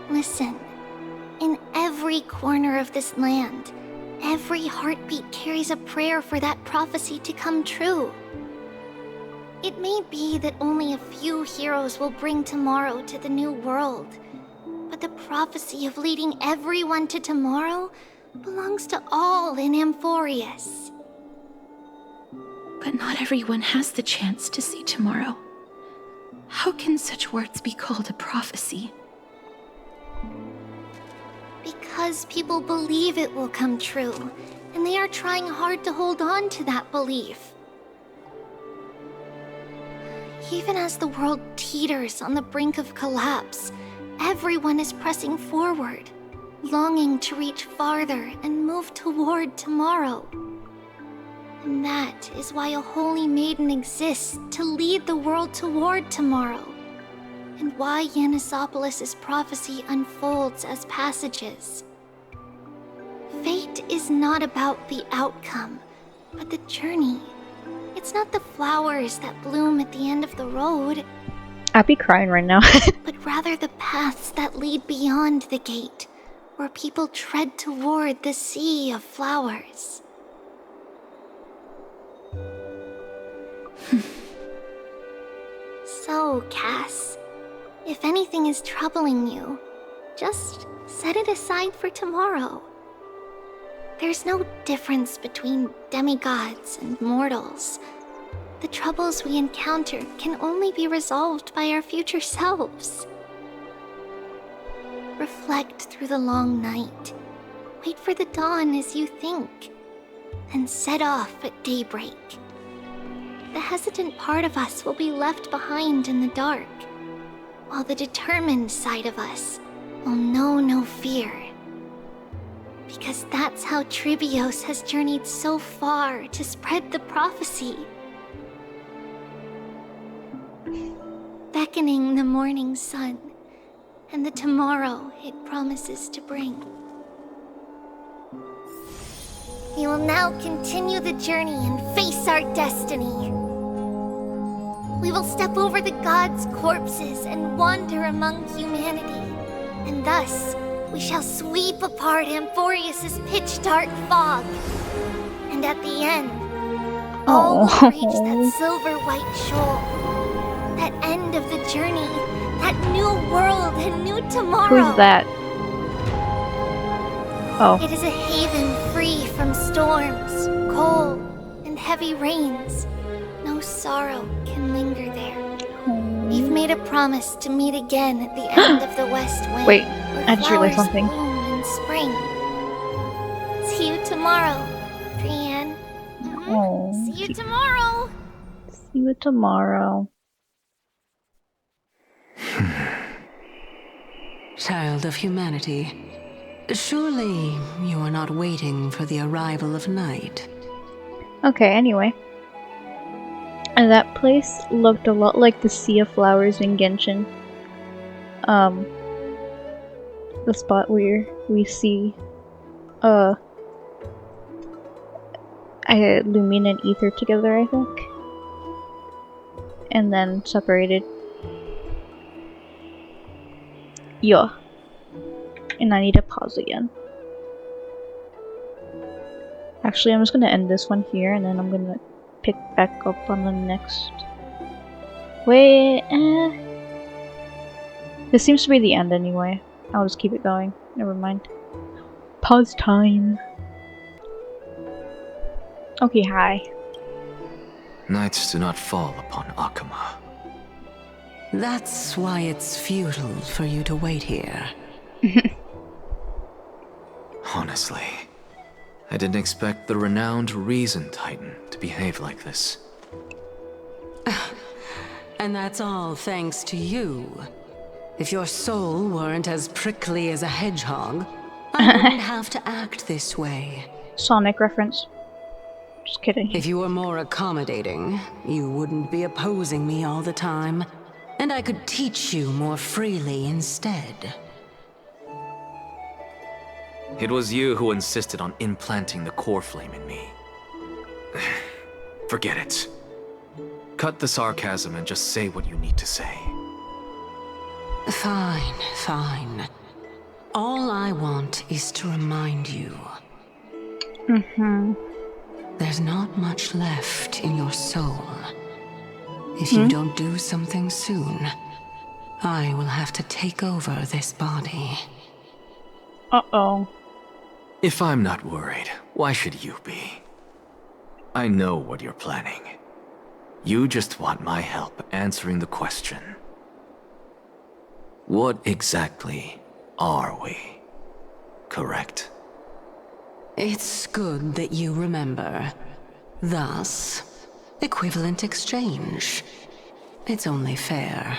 Listen, in every corner of this land, every heartbeat carries a prayer for that prophecy to come true. It may be that only a few heroes will bring tomorrow to the new world, but the prophecy of leading everyone to tomorrow belongs to all in Amphorius. But not everyone has the chance to see tomorrow. How can such words be called a prophecy? Because people believe it will come true, and they are trying hard to hold on to that belief. Even as the world teeters on the brink of collapse, everyone is pressing forward, longing to reach farther and move toward tomorrow. And that is why a holy maiden exists to lead the world toward tomorrow, and why Yanisopoulos' prophecy unfolds as passages. Fate is not about the outcome, but the journey. It's not the flowers that bloom at the end of the road, I'd be crying right now. but rather the paths that lead beyond the gate, where people tread toward the sea of flowers. So, Cass, if anything is troubling you, just set it aside for tomorrow. There's no difference between demigods and mortals. The troubles we encounter can only be resolved by our future selves. Reflect through the long night. Wait for the dawn as you think. Then set off at daybreak. The hesitant part of us will be left behind in the dark, while the determined side of us will know no fear. Because that's how Trivios has journeyed so far to spread the prophecy. Beckoning the morning sun, and the tomorrow it promises to bring. We will now continue the journey and face our destiny. We will step over the gods' corpses and wander among humanity, and thus we shall sweep apart Amphorius's pitch-dark fog. And at the end, all will reach that silver-white shoal. That end of the journey, that new world and new tomorrow. Who's that? Oh. It is a haven free from storms, cold, and heavy rains. No sorrow can linger there. We've made a promise to meet again at the end of the west wind. Wait, I just realized something. Bloom in spring. See you tomorrow, Brienne. Oh. See you tomorrow. See you tomorrow. Child of humanity, surely you are not waiting for the arrival of night. Okay, anyway. And that place looked a lot like the Sea of Flowers in Genshin. The spot where we see Lumine and Ether together, I think. And then separated. Yeah. And I need to pause again. Actually, I'm just gonna end this one here, and then I'm gonna pick back up on the next. Wait, This seems to be the end anyway. I'll just keep it going. Never mind. Pause time. Okay, hi. Nights do not fall upon Akama. That's why it's futile for you to wait here. Honestly, I didn't expect the renowned Reason Titan to behave like this. And that's all thanks to you. If your soul weren't as prickly as a hedgehog, I wouldn't have to act this way. Sonic reference. Just kidding. If you were more accommodating, you wouldn't be opposing me all the time, and I could teach you more freely instead. It was you who insisted on implanting the core flame in me. Forget it. Cut the sarcasm and just say what you need to say. Fine, fine. All I want is to remind you. There's not much left in your soul. If you don't do something soon, I will have to take over this body. Uh-oh. If I'm not worried, why should you be? I know what you're planning. You just want my help answering the question. What exactly are we? Correct? It's good that you remember. Thus, equivalent exchange. It's only fair.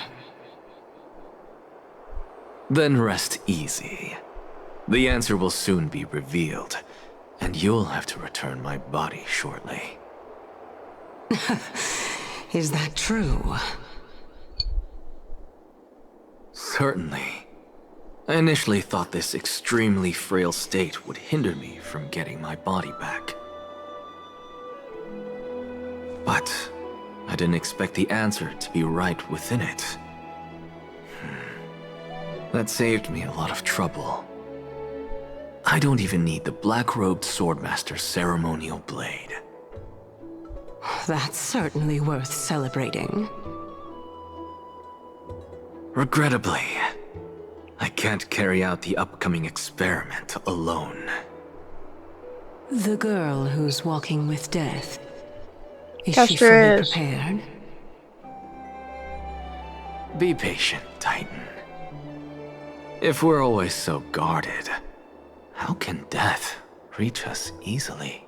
Then rest easy. The answer will soon be revealed, and you'll have to return my body shortly. Is that true? Certainly. I initially thought this extremely frail state would hinder me from getting my body back. But I didn't expect the answer to be right within it. That saved me a lot of trouble. I don't even need the black-robed swordmaster's ceremonial blade. That's certainly worth celebrating. Regrettably, I can't carry out the upcoming experiment alone. The girl who's walking with death. Is Yes, she there fully is. prepared? Be patient, Titan. If we're always so guarded, how can death reach us easily?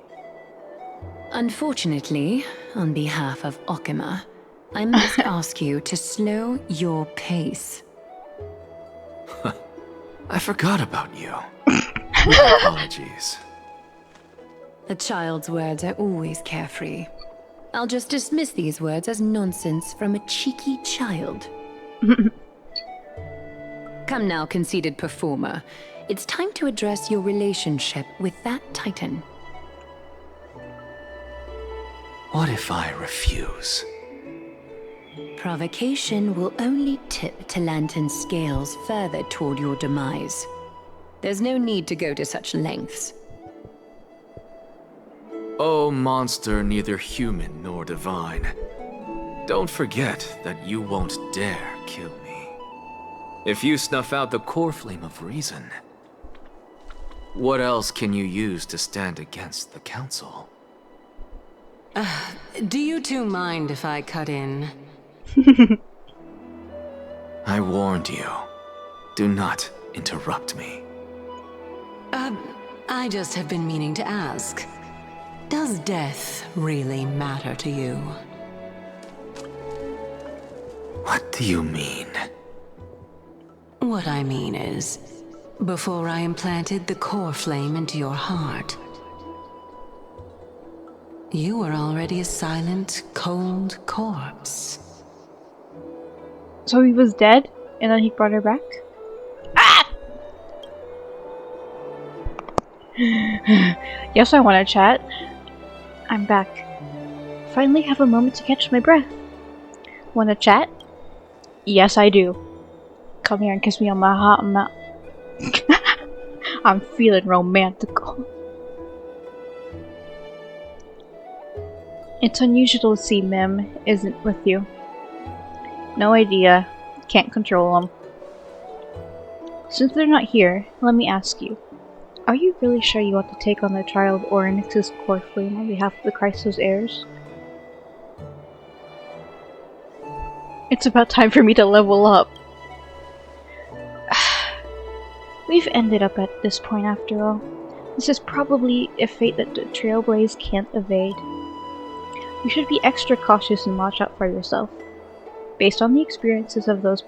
Unfortunately, on behalf of Okima, I must ask you to slow your pace. I forgot about you. My apologies. A child's words are always carefree. I'll just dismiss these words as nonsense from a cheeky child. Come now, conceited performer. It's time to address your relationship with that Titan. What if I refuse? Provocation will only tip Talantan's scales further toward your demise. There's no need to go to such lengths. Oh, monster neither human nor divine. Don't forget that you won't dare kill me. If you snuff out the core flame of reason, what else can you use to stand against the Council? Do you two mind if I cut in? I warned you. Do not interrupt me. I just have been meaning to ask. Does death really matter to you? What do you mean? What I mean is, before I implanted the core flame into your heart, you were already a silent, cold corpse. So he was dead, and then he brought her back? Ah! Yes, I want to chat. I'm back. Finally have a moment to catch my breath. Want to chat? Yes, I do. Come here and kiss me on my hot mouth. I'm feeling romantical. It's unusual to see Mim isn't with you. No idea. Can't control them. Since they're not here, let me ask you. Are you really sure you want to take on the trial of Orynyx's core flame on behalf of the Chrysos heirs? It's about time for me to level up. We've ended up at this point after all. This is probably a fate that the Trailblaze can't evade. You should be extra cautious and watch out for yourself. Based on the experiences of those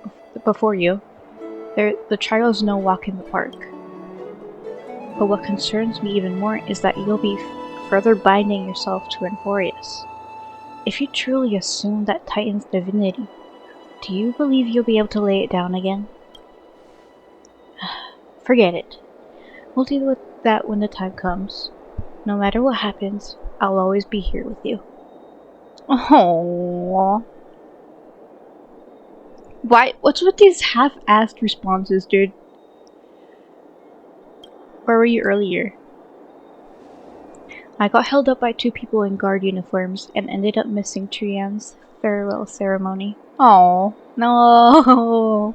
before you, the trial's no walk in the park. But what concerns me even more is that you'll be further binding yourself to Enforius. If you truly assume that Titan's divinity, do you believe you'll be able to lay it down again? Forget it. We'll deal with that when the time comes. No matter what happens, I'll always be here with you. Oh. Why? What's with these half-assed responses, dude? Where were you earlier? I got held up by two people in guard uniforms and ended up missing Trian's farewell ceremony. Oh no!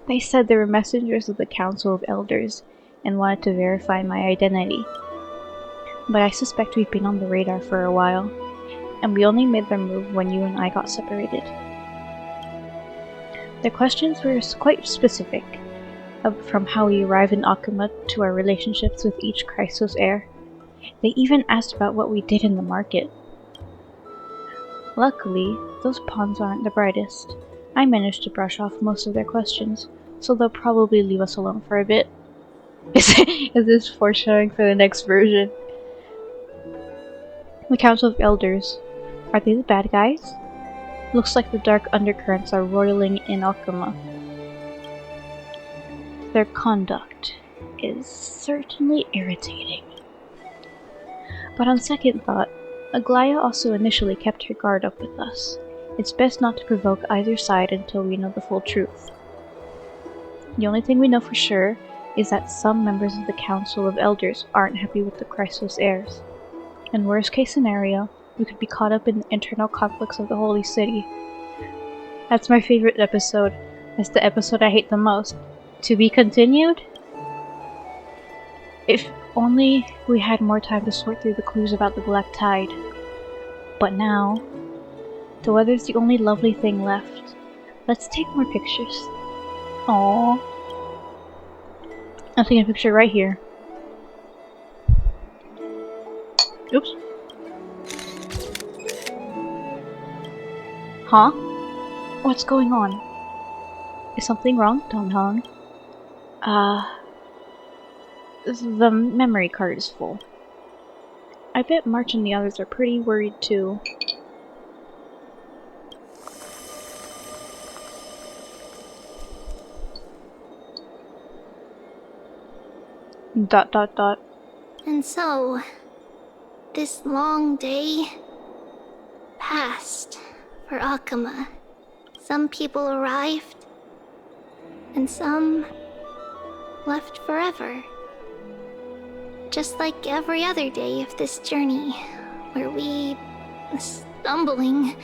They said they were messengers of the Council of Elders and wanted to verify my identity. But I suspect we've been on the radar for a while, and we only made their move when you and I got separated. Their questions were quite specific, from how we arrived in Okima to our relationships with each Chrysos heir. They even asked about what we did in the market. Luckily, those pawns aren't the brightest. I managed to brush off most of their questions, so they'll probably leave us alone for a bit. Is this foreshadowing for the next version? The Council of Elders. Are they the bad guys? Looks like the dark undercurrents are roiling in Okima. Their conduct is certainly irritating. But on second thought, Aglaya also initially kept her guard up with us. It's best not to provoke either side until we know the full truth. The only thing we know for sure is that some members of the Council of Elders aren't happy with the Chrysos heirs. In worst case scenario, we could be caught up in the internal conflicts of the Holy City. That's my favorite episode. That's the episode I hate the most. To be continued? only we had more time to sort through the clues about the Black Tide. But now, the weather's the only lovely thing left. Let's take more pictures. Aww. I'm taking a picture right here. Oops. Huh? What's going on? Is something wrong, Don Hong? The memory card is full. I bet March and the others are pretty worried too. Dot dot dot. And so, this long day passed for Akama. Some people arrived, and some left forever. Just like every other day of this journey, where we, stumbling,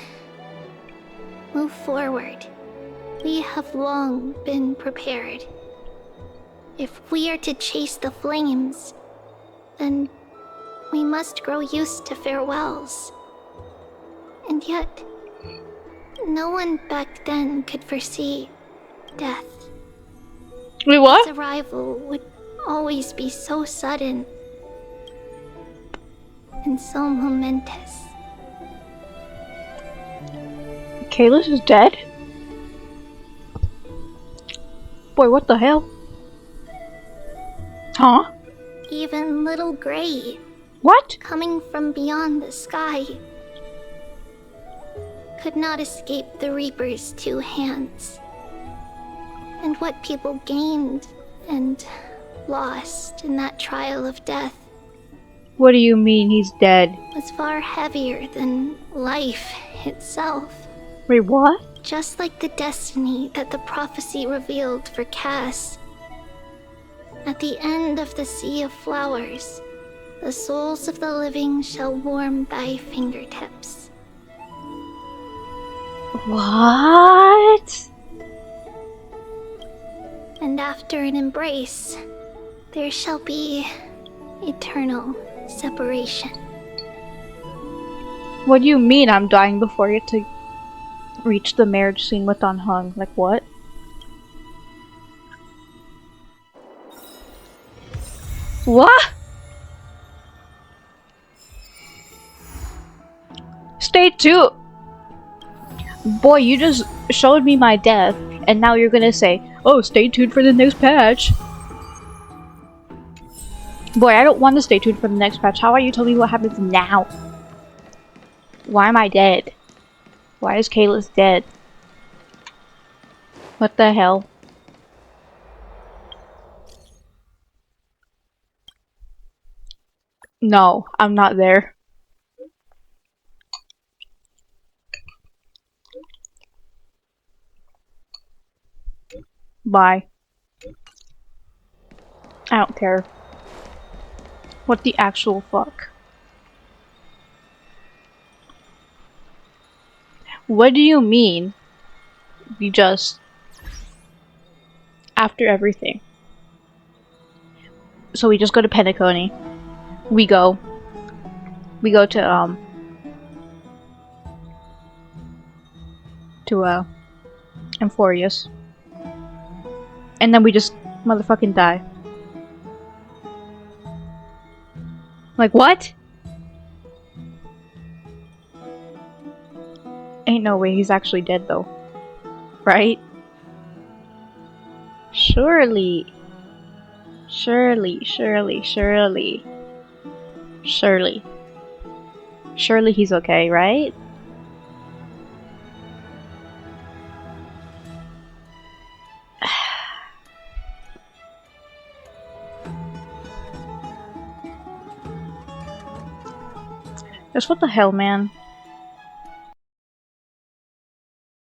move forward. We have long been prepared. If we are to chase the flames, then we must grow used to farewells. And yet, no one back then could foresee death. Wait, what? Its arrival would always be so sudden and so momentous. Kalis is dead? Boy, what the hell? Huh? Even little Gray. What? Coming from beyond the sky. Could not escape the Reaper's two hands. And what people gained and lost in that trial of death What do you mean he's dead? was far heavier than life itself. Wait, what? Just like the destiny that the prophecy revealed for Cass. At the end of the Sea of Flowers, the souls of the living shall warm thy fingertips. What? And after an embrace, there shall be eternal separation. What do you mean I'm dying before I get to reach the marriage scene with Don Hung? Like, what? What? Stay tuned! Boy, you just showed me my death, and now you're gonna say, oh, stay tuned for the next patch. Boy, I don't want to stay tuned for the next patch. How are you telling me what happens now? Why am I dead? Why is Kalis dead? What the hell? No, I'm not there. Bye. I don't care. What the actual fuck? What do you mean? You just... After everything. So we just go to Penacony. We go to Amphorius. And then we just motherfucking die. Like, what? Ain't no way he's actually dead, though. Right? Surely. Surely he's okay, right? Just what the hell, man?